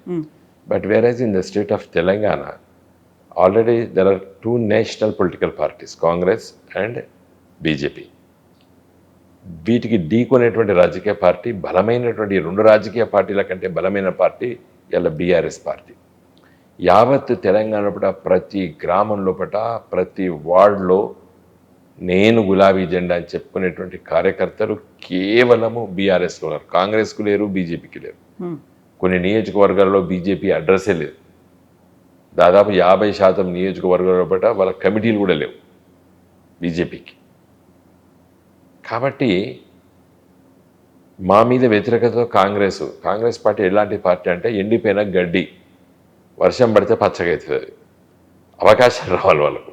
But whereas in the state of Telangana already there are 2 national political parties, Congress and BJP. వీటికి ఢీకొనేటువంటి రాజకీయ పార్టీ, బలమైనటువంటి 2 రాజకీయ పార్టీల కంటే బలమైన పార్టీ ఇలా బీఆర్ఎస్ పార్టీ. యావత్ తెలంగాణ లోపల ప్రతి గ్రామం లోపల, ప్రతి వార్డులో నేను గులాబీ జెండా అని చెప్పుకునేటువంటి కార్యకర్తలు కేవలము బీఆర్ఎస్లో ఉన్నారు. కాంగ్రెస్కు లేరు, బీజేపీకి లేరు. కొన్ని నియోజకవర్గాల్లో బీజేపీ అడ్రస్సే లేదు. దాదాపు 50% నియోజకవర్గాల లోపల వాళ్ళ కమిటీలు కూడా లేవు బీజేపీకి. కాబట్టి మా మీద వ్యతిరేకతతో కాంగ్రెస్ పార్టీ ఎలాంటి పార్టీ అంటే ఎండిపోయిన గడ్డి, వర్షం పడితే పచ్చగా అవుతుంది. అవకాశాలు రావాలి వాళ్ళకు,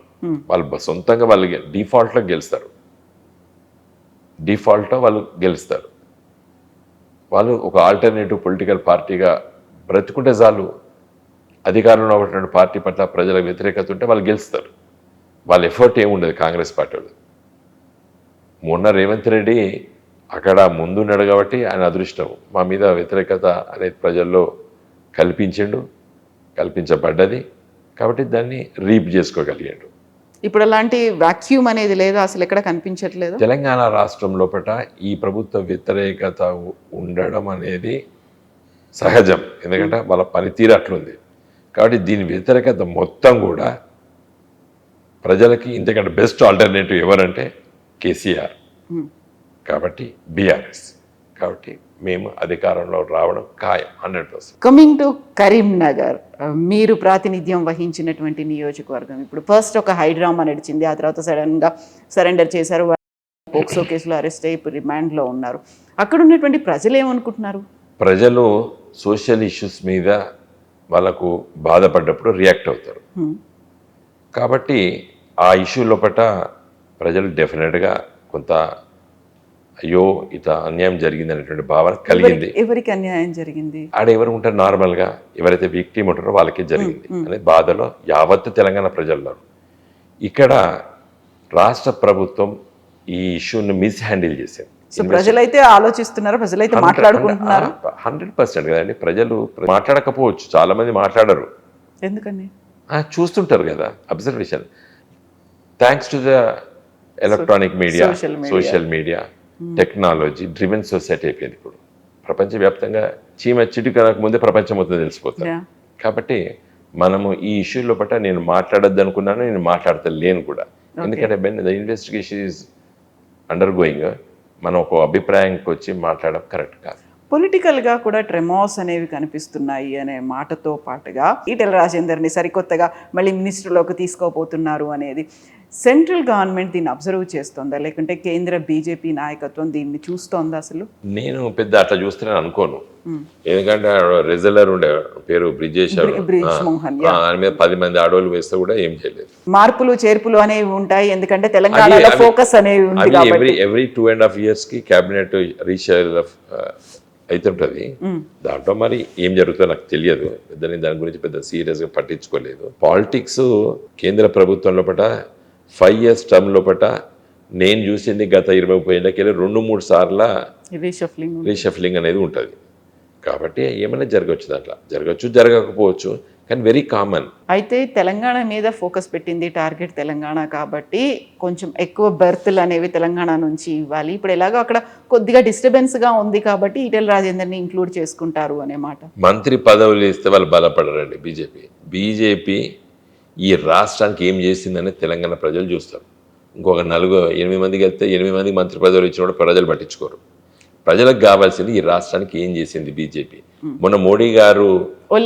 వాళ్ళు సొంతంగా వాళ్ళు డిఫాల్ట్లో గెలుస్తారు. వాళ్ళు ఒక ఆల్టర్నేటివ్ పొలిటికల్ పార్టీగా బ్రతుకుంటే చాలు. అధికారంలో ఉన్నటువంటి పార్టీ పట్ల ప్రజల వ్యతిరేకత ఉంటే వాళ్ళు గెలుస్తారు. వాళ్ళ ఎఫర్ట్ ఏముండదు కాంగ్రెస్ పార్టీ వాళ్ళు. మొన్న రేవంత్ రెడ్డి అక్కడ ముందున్నాడు కాబట్టి ఆయన అదృష్టం. మా మీద వ్యతిరేకత అనేది ప్రజల్లో కల్పించబడ్డది కాబట్టి దాన్ని రీప్ చేసుకోగలిగాడు. ఇప్పుడు అలాంటి వాక్యూమ్ అనేది లేదా, అసలు ఎక్కడ కనిపించట్లేదు. తెలంగాణ రాష్ట్రం లోపల ఈ ప్రభుత్వ వ్యతిరేకత ఉండడం అనేది సహజం, ఎందుకంటే వాళ్ళ పనితీరు అట్లుంది. కాబట్టి దీని వ్యతిరేకత మొత్తం కూడా ప్రజలకి ఇంతకంటే బెస్ట్ ఆల్టర్నేటివ్ ఎవరంటే కేసీఆర్. కాబట్టి బీఆర్ఎస్. కాబట్టి మేము అధికారంలో రావడం ఖాయం 100%. కమింగ్ టు కరీంనగర్, మీరు ప్రాతినిధ్యం వహించినటువంటి నియోజకవర్గం ఇప్పుడు ఫస్ట్ ఒక హైడ్రామా నడిచింది, ఆ తర్వాత సడన్గా సరెండర్ చేశారు, పోక్సో కేసులో అరెస్ట్ అయ్యి ఇప్పుడు రిమాండ్లో ఉన్నారు. అక్కడ ఉన్నటువంటి ప్రజలు ఏమనుకుంటున్నారు? ప్రజలు సోషల్ ఇష్యూస్ మీద వాళ్ళకు బాధపడ్డప్పుడు రియాక్ట్ అవుతారు. కాబట్టి ఆ ఇష్యూ లోపల ప్రజలు డెఫినెట్గా కొంత అయ్యో ఇట్లా అన్యాయం జరిగింది అనేటువంటి భావన కలిగింది. ఎవరికి అన్యాయం జరిగింది? ఆడ ఎవరు ఉంటారు, నార్మల్గా ఎవరైతే విక్టిమ్ ఉంటారో వాళ్ళకే జరిగింది అనే బాధలో యావత్తు తెలంగాణ ప్రజల్లో. ఇక్కడ రాష్ట్ర ప్రభుత్వం ఈ ఇష్యూని మిస్ హ్యాండిల్ చేసింది. సో ప్రజలైతే ఆలోచిస్తున్నారు, ప్రజలైతే మాట్లాడుకుంటున్నారు. 100% కదండి. ప్రజలు మాట్లాడకపోవచ్చు, చాలా మంది మాట్లాడరు. ఎందుకని? చూస్తుంటారు కదా, observation. Thanks to the electronic media, social media, technology driven society అయిపోయింది. ఇప్పుడు ప్రపంచవ్యాప్తంగా చీమ చిటికనకు ముందే ప్రపంచం మొత్తం తెలిసిపోతుంది. కాబట్టి మనము ఈ ఇష్యూ లోపల నేను మాట్లాడద్దు అనుకున్నాను, నేను మాట్లాడతలేను కూడా. ఎందుకంటే the investigation is under going. మనం ఒక అభిప్రాయానికి వచ్చి మాట్లాడడం కరెక్ట్ కాదు. పొలిటికల్గా కూడా ట్రెమాస్ అనేవి కనిపిస్తున్నాయి అనే మాటతో పాటుగా ఈటెల రాజేందర్ని సరికొత్తగా మళ్ళీ మినిస్టర్లోకి తీసుకోబోతున్నారు అనేది సెంట్రల్ గవర్నమెంట్ దీన్ని అబ్జర్వ్ చేస్తుందా, లేకుంటే కేంద్ర బీజేపీ నాయకత్వం దీన్ని చూస్తోందా? అసలు నేను పెద్ద అట్లా చూస్తున్నాను అనుకోను. ఎందుకంటే రెజలర్ ఉండే పేరు బ్రిజేష్ మోహన్, దాని మీద 10 మంది ఆడవాళ్ళు వేస్తే కూడా ఏం చేయలేదు. మార్పులు చేర్పులు అనేవి ఉంటాయి, ఎందుకంటే తెలంగాణలో ఫోకస్ అనేవి ఉంది. ఎవ్రీ 2.5 years క్యాబినెట్ రీషఫల్ అవుతుంటుంది. దాంట్లో మరి ఏం జరుగుతుందో నాకు తెలియదు. దాని గురించి పెద్ద సీరియస్గా పట్టించుకోలేదు. పాలిటిక్స్ కేంద్ర ప్రభుత్వం లోపల 5 years టర్మ్ లోపల నేను చూసింది గత 20-30 ఏళ్ళకెళ్ళి 2-3 సార్లు రీషఫ్లింగ్ అనేది ఉంటుంది. కాబట్టి ఏమైనా జరగవచ్చు, దాంట్లో జరగచ్చు, జరగకపోవచ్చు, కానీ వెరీ కామన్. అయితే తెలంగాణ మీద ఫోకస్ పెట్టింది, టార్గెట్ తెలంగాణ, కాబట్టి కొంచెం ఎక్కువ బెర్త్లు అనేవి తెలంగాణ నుంచి ఇవ్వాలి. ఇప్పుడు ఎలాగో అక్కడ కొద్దిగా డిస్టర్బెన్స్గా ఉంది కాబట్టి ఈటెల రాజేందర్ని ఇంక్లూడ్ చేసుకుంటారు అనే మాట. మంత్రి పదవులు ఇస్తే వాళ్ళు బలపడరండి. బీజేపీ ఈ రాష్ట్రానికి ఏం చేసిందని తెలంగాణ ప్రజలు చూస్తారు. ఇంకొక 8 మందికి వెళ్తే 8 మందికి మంత్రి పదవులు ఇచ్చిన కూడా ప్రజలు పట్టించుకోరు. ప్రజలకు కావాల్సింది ఈ రాష్ట్రానికి ఏం చేసింది బీజేపీ. మొన్న మోడీ గారు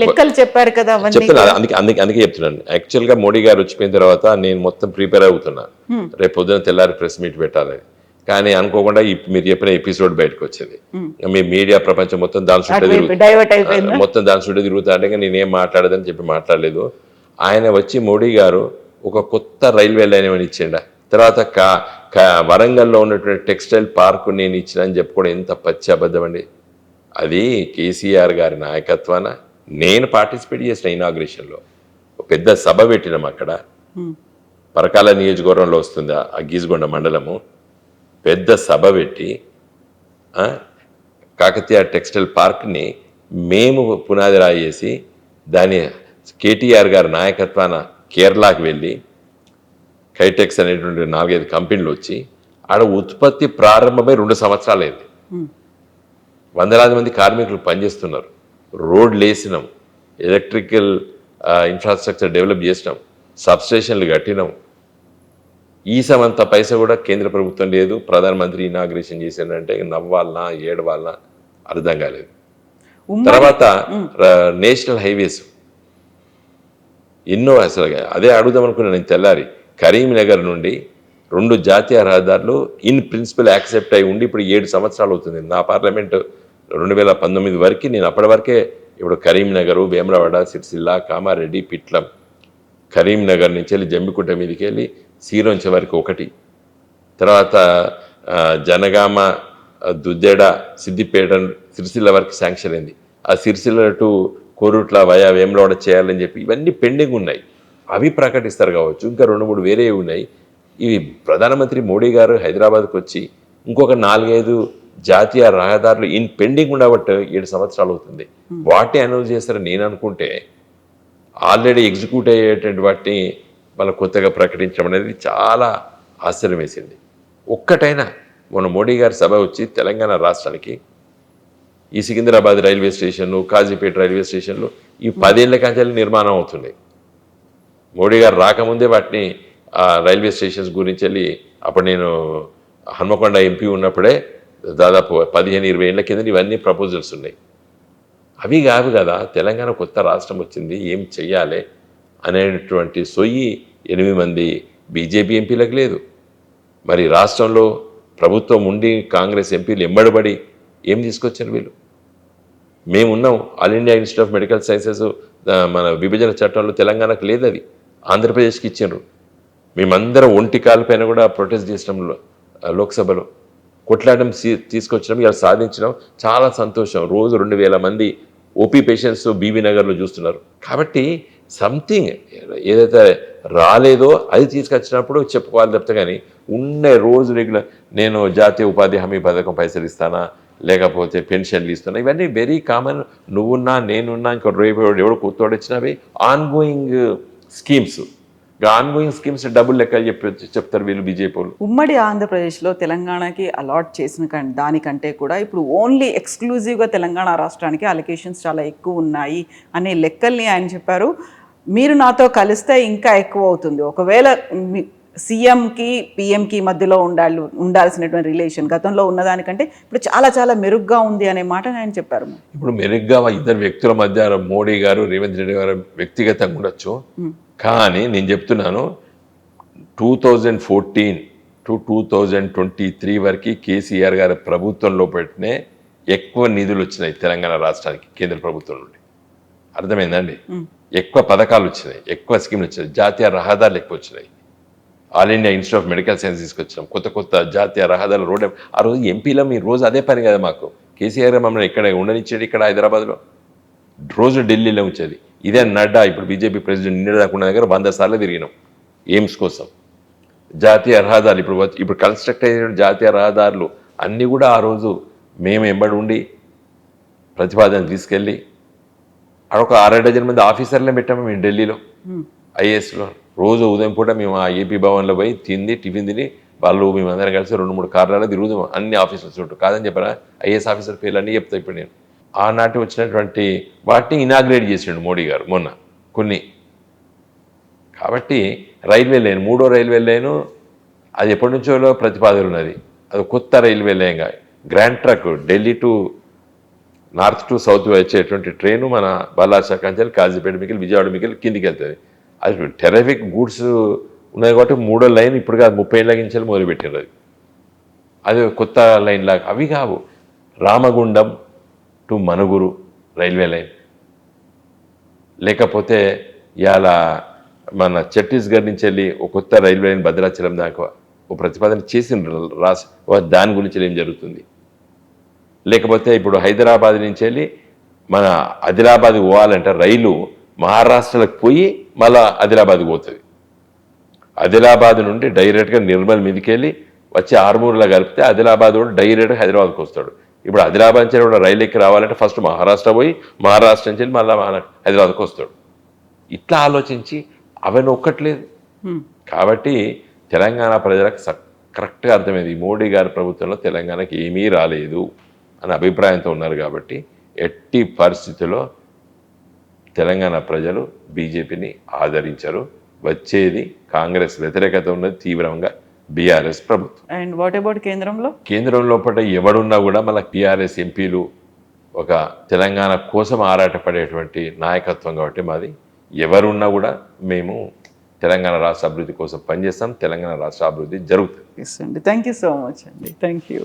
లెక్కలు చెప్పారు కదా, చెప్తున్నా, అందుకే చెప్తున్నాను. యాక్చువల్గా మోడీ గారు వచ్చిపోయిన తర్వాత నేను మొత్తం ప్రిపేర్ అవుతున్నా, రేపు పొద్దున తెల్లారి ప్రెస్ మీట్ పెట్టాలని. కానీ అనుకోకుండా మీరు చెప్పిన ఎపిసోడ్ బయటకు వచ్చేది. మీ మీడియా ప్రపంచం మొత్తం దాని చుట్టూ తిరుగుతా అంటే నేనేం మాట్లాడదని చెప్పి మాట్లాడలేదు. ఆయన వచ్చి మోడీ గారు ఒక కొత్త రైల్వే లైన్ ఏమైనా ఇచ్చిండ, తర్వాత వరంగల్లో ఉన్నటువంటి టెక్స్టైల్ పార్కు నేను ఇచ్చినని చెప్పుకోవడం ఎంత పచ్చి అబద్ధం అండి. అది కేసీఆర్ గారి నాయకత్వాన నేను పార్టిసిపేట్ చేసిన ఇనాగ్రేషన్లో పెద్ద సభ పెట్టినాం అక్కడ. పరకాల నియోజకవర్గంలో వస్తుంది ఆ గీజగొండ మండలము. పెద్ద సభ పెట్టి కాకతీయ టెక్స్టైల్ పార్క్ని మేము పునాది రాయేసి దాని కేటీఆర్ గారి నాయకత్వాన కేరళకు వెళ్ళి కైటెక్స్ అనేటువంటి 4-5 కంపెనీలు వచ్చి ఆడ ఉత్పత్తి ప్రారంభమై 2 సంవత్సరాలు అయింది. వందలాది మంది కార్మికులు పనిచేస్తున్నారు. రోడ్లు వేసినాం, ఎలక్ట్రికల్ ఇన్ఫ్రాస్ట్రక్చర్ డెవలప్ చేసినాం, సబ్స్టేషన్లు కట్టినాం. ఈ సమంత పైసా కూడా కేంద్ర ప్రభుత్వం లేదు. ప్రధానమంత్రి ఇనాగ్రేషన్ చేసిందంటే నవ్వాలనా ఏడవాలనా అర్థం కాలేదు. తర్వాత నేషనల్ హైవేస్ ఎన్నో, అసలు అదే అడుగుదాం అనుకున్నాను నేను తెల్లారి. కరీంనగర్ నుండి 2 జాతీయ రహదారులు ఇన్ ప్రిన్సిపల్ యాక్సెప్ట్ అయి ఉండి ఇప్పుడు 7 సంవత్సరాలు అవుతుంది. నా పార్లమెంట్ 2019 వరకు, నేను అప్పటి వరకే ఇప్పుడు కరీంనగరు, వేములవాడ, సిరిసిల్ల, కామారెడ్డి, పిట్లం, కరీంనగర్ నుంచి వెళ్ళి జంబికుంట మీదకి వెళ్ళి సీరోంచ వరకు ఒకటి, తర్వాత జనగామ, దుద్దెడ, సిద్దిపేట, సిరిసిల్ల వరకు శాంక్షన్ అయింది. ఆ సిరిసిల్ల టు కోరుట్ల వయా వేములవాడ చేయాలని చెప్పి ఇవన్నీ పెండింగ్ ఉన్నాయి. అవి ప్రకటిస్తారు కావచ్చు, ఇంకా 2-3 వేరే ఉన్నాయి. ఇవి ప్రధానమంత్రి మోడీ గారు హైదరాబాద్కి వచ్చి ఇంకొక 4-5 జాతీయ రహదారులు ఇన్ పెండింగ్ ఉండబట్టి 7 సంవత్సరాలు అవుతుంది. వాటిని అనౌన్స్ చేస్తారని నేను అనుకుంటే ఆల్రెడీ ఎగ్జిక్యూట్ అయ్యేటువంటి వాటిని వాళ్ళు కొత్తగా ప్రకటించడం అనేది చాలా ఆశ్చర్యం వేసింది. ఒక్కటైనా మొన్న మోడీ గారి సభ వచ్చి తెలంగాణ రాష్ట్రానికి ఈ సికింద్రాబాద్ రైల్వే స్టేషన్లు, కాజీపేట రైల్వే స్టేషన్లు ఈ 10 ఏళ్ల కంచెలు నిర్మాణం అవుతున్నాయి. మోడీ గారు రాకముందే వాటిని ఆ రైల్వే స్టేషన్స్ గురించి వెళ్ళి అప్పుడు నేను హన్మకొండ ఎంపీ ఉన్నప్పుడే దాదాపు 15-20 ఏళ్ల కింద ఇవన్నీ ప్రపోజల్స్ ఉన్నాయి. అవి కాదు కదా, తెలంగాణ కొత్త రాష్ట్రం వచ్చింది, ఏం చెయ్యాలి అనేటువంటి సొయ్యి 8 మంది బీజేపీ ఎంపీలకు లేదు. మరి రాష్ట్రంలో ప్రభుత్వం ఉండి కాంగ్రెస్ ఎంపీలు ఎంబడబడి ఏం తీసుకొచ్చారు వీళ్ళు? మేమున్నాం, all India Institute of medical sciences మన విభజన చట్టంలో తెలంగాణకు లేదు, అది ఆంధ్రప్రదేశ్కి ఇచ్చిండ్రు. మేమందరం ఒంటి కాళ్ళపైన కూడా ప్రొటెస్ట్ చేసినాం, లోక్సభలో కొట్లాడడం తీసుకొచ్చినాం, ఇలా సాధించడం చాలా సంతోషం. రోజు 2000 మంది ఓపీ పేషెంట్స్ బీబీ నగర్లో చూస్తున్నారు. కాబట్టి సంథింగ్ ఏదైతే రాలేదో అది తీసుకొచ్చినప్పుడు చెప్పుకోవాలి తప్పితే, కానీ ఉండే రోజు రెగ్యులర్ నేను జాతీయ ఉపాధి హామీ పథకం పైసలు ఇస్తానా, లేకపోతే పెన్షన్లు ఇస్తున్నా, ఇవన్నీ వెరీ కామన్. నువ్వున్నా నేనున్నా ఇంకో రేపు ఎవడు కొత్తోడు వచ్చినవి ఆన్గోయింగ్ స్కీమ్స్. ఆన్గోయింగ్ స్కీమ్స్ డబ్బులు లెక్కలు చెప్తారు వీళ్ళు బీజేపీ వాళ్ళు. ఉమ్మడి ఆంధ్రప్రదేశ్లో తెలంగాణకి అలాట్ చేసిన దానికంటే కూడా ఇప్పుడు ఓన్లీ ఎక్స్క్లూజివ్గా తెలంగాణ రాష్ట్రానికి అలొకేషన్స్ చాలా ఎక్కువ ఉన్నాయి అనే లెక్కల్ని ఆయన చెప్పారు. మీరు నాతో కలిస్తే ఇంకా ఎక్కువ అవుతుంది. ఒకవేళ సీఎంకి పిఎంకి మధ్యలో ఉండాల్సినటువంటి రిలేషన్ గతంలో ఉన్నదానికంటే ఇప్పుడు చాలా చాలా మెరుగ్గా ఉంది అనే మాట ఆయన చెప్పారు. ఇప్పుడు మెరుగ్గా ఇద్దరు వ్యక్తుల మధ్య మోడీ గారు రేవంత్ రెడ్డి గారు వ్యక్తిగతంగా ఉండొచ్చు, కానీ నేను చెప్తున్నాను 2014 to 2023 వరకు కేసీఆర్ గారి ప్రభుత్వంలో పెట్టినే ఎక్కువ నిధులు వచ్చినాయి తెలంగాణ రాష్ట్రానికి కేంద్ర ప్రభుత్వం నుండి. అర్థమైందండి? ఎక్కువ పథకాలు వచ్చినాయి, ఎక్కువ స్కీమ్లు వచ్చినాయి, జాతీయ రహదారులు ఎక్కువ వచ్చినాయి. All India Institute of Medical Science తీసుకొచ్చినాం, కొత్త జాతీయ రహదారులు రోడ్. ఆ రోజు ఎంపీలో మీ రోజు అదే పని కదా మాకు. కేసీఆర్ మమ్మల్ని ఇక్కడ ఉండనిచ్చేది, ఇక్కడ హైదరాబాద్లో రోజు ఢిల్లీలో ఉంచేది. ఇదే నడ్డా ఇప్పుడు బీజేపీ ప్రెసిడెంట్ నిన్న దాకా దగ్గర 100 సార్లు తిరిగినాం ఎయిమ్స్ కోసం. జాతీయ రహదారులు ఇప్పుడు కన్స్ట్రక్ట్ అయిన జాతీయ రహదారులు అన్నీ కూడా ఆ రోజు మేము ఎంబడి ఉండి ప్రతిపాదన తీసుకెళ్ళి అక్కడ 6 డజన్ మంది ఆఫీసర్లే పెట్టాము మేము ఢిల్లీలో ఐఏఎస్లో. రోజు ఉదయం పూట మేము ఆ ఏపీ భవన్లో పోయి టిఫిన్ తిని వాళ్ళు మేమందరం కలిసి 2-3 కార్లలో తిరుగుదాం అన్ని ఆఫీసులు చుట్టూ. కాదని చెప్పరా, ఐఏఎస్ ఆఫీసర్ పేర్లు అన్నీ చెప్తా ఇప్పుడు నేను. ఆనాటి వచ్చినటువంటి వాటిని ఇనాగ్రేట్ చేసిండు మోడీ గారు మొన్న కొన్ని. కాబట్టి రైల్వే లైన్, 3వ రైల్వే లైను అది ఎప్పటి నుంచో ప్రతిపాదన ఉన్నది. అది కొత్త రైల్వే లైన్గా grand truck Delhi to north to south వచ్చేటువంటి ట్రైను మన బాలాషా కంచెల్ కాజీపేట మిగిలి విజయవాడ మిగిలి కిందికి వెళ్తుంది. అది టెరఫిక్ గూడ్స్ ఉన్నది కాబట్టి 3వ లైన్ ఇప్పుడు కాదు 30 ఏళ్ళ నుంచి మొదలుపెట్టారు. అది కొత్త లైన్ లాగా అవి కావు. Ramagundam to Manuguru railway line, లేకపోతే ఇవాళ మన ఛత్తీస్గఢ్ నుంచి వెళ్ళి ఒక కొత్త రైల్వే లైన్ భద్రాచలం దాకా ఒక ప్రతిపాదన చేసిండ్రు దాని గురించి ఏం జరుగుతుంది. లేకపోతే ఇప్పుడు హైదరాబాద్ నుంచి వెళ్ళి మన ఆదిలాబాద్కి పోవాలంటే రైలు మహారాష్ట్రలకు పోయి మళ్ళా ఆదిలాబాద్కి పోతుంది. ఆదిలాబాద్ నుండి డైరెక్ట్గా నిర్మల్ మీదకి వెళ్ళి వచ్చి ఆర్మూర్లో కలిపితే ఆదిలాబాద్ కూడా డైరెక్ట్గా హైదరాబాద్కి వస్తాడు. ఇప్పుడు ఆదిలాబాద్ నుంచి కూడా రైలు ఎక్కి రావాలంటే ఫస్ట్ మహారాష్ట్ర పోయి మహారాష్ట్ర నుంచి మళ్ళీ హైదరాబాద్కి వస్తాడు. ఇట్లా ఆలోచించి అవన్నీ ఒక్కట్లేదు. కాబట్టి తెలంగాణ ప్రజలకు కరెక్ట్గా అర్థమైంది, మోడీ గారి ప్రభుత్వంలో తెలంగాణకి ఏమీ రాలేదు అనే అభిప్రాయంతో ఉన్నారు. కాబట్టి ఎట్టి పరిస్థితుల్లో తెలంగాణ ప్రజలు బీజేపీని ఆదరించరు. వచ్చేది కాంగ్రెస్ వ్యతిరేకత ఉన్నది తీవ్రంగా బీఆర్ఎస్ ప్రభుత్వం. అండ్ వాట్ అబౌట్ కేంద్రం లోపల ఎవడున్నా కూడా మన బీఆర్ఎస్ ఎంపీలు ఒక తెలంగాణ కోసం ఆరాటపడేటువంటి నాయకత్వం కాబట్టి మాది. ఎవరున్నా కూడా మేము తెలంగాణ రాష్ట్ర అభివృద్ధి కోసం పనిచేస్తాం. తెలంగాణ రాష్ట్ర అభివృద్ధి జరుగుతుంది. థ్యాంక్ యూ సో మచ్ అండి. Thank you.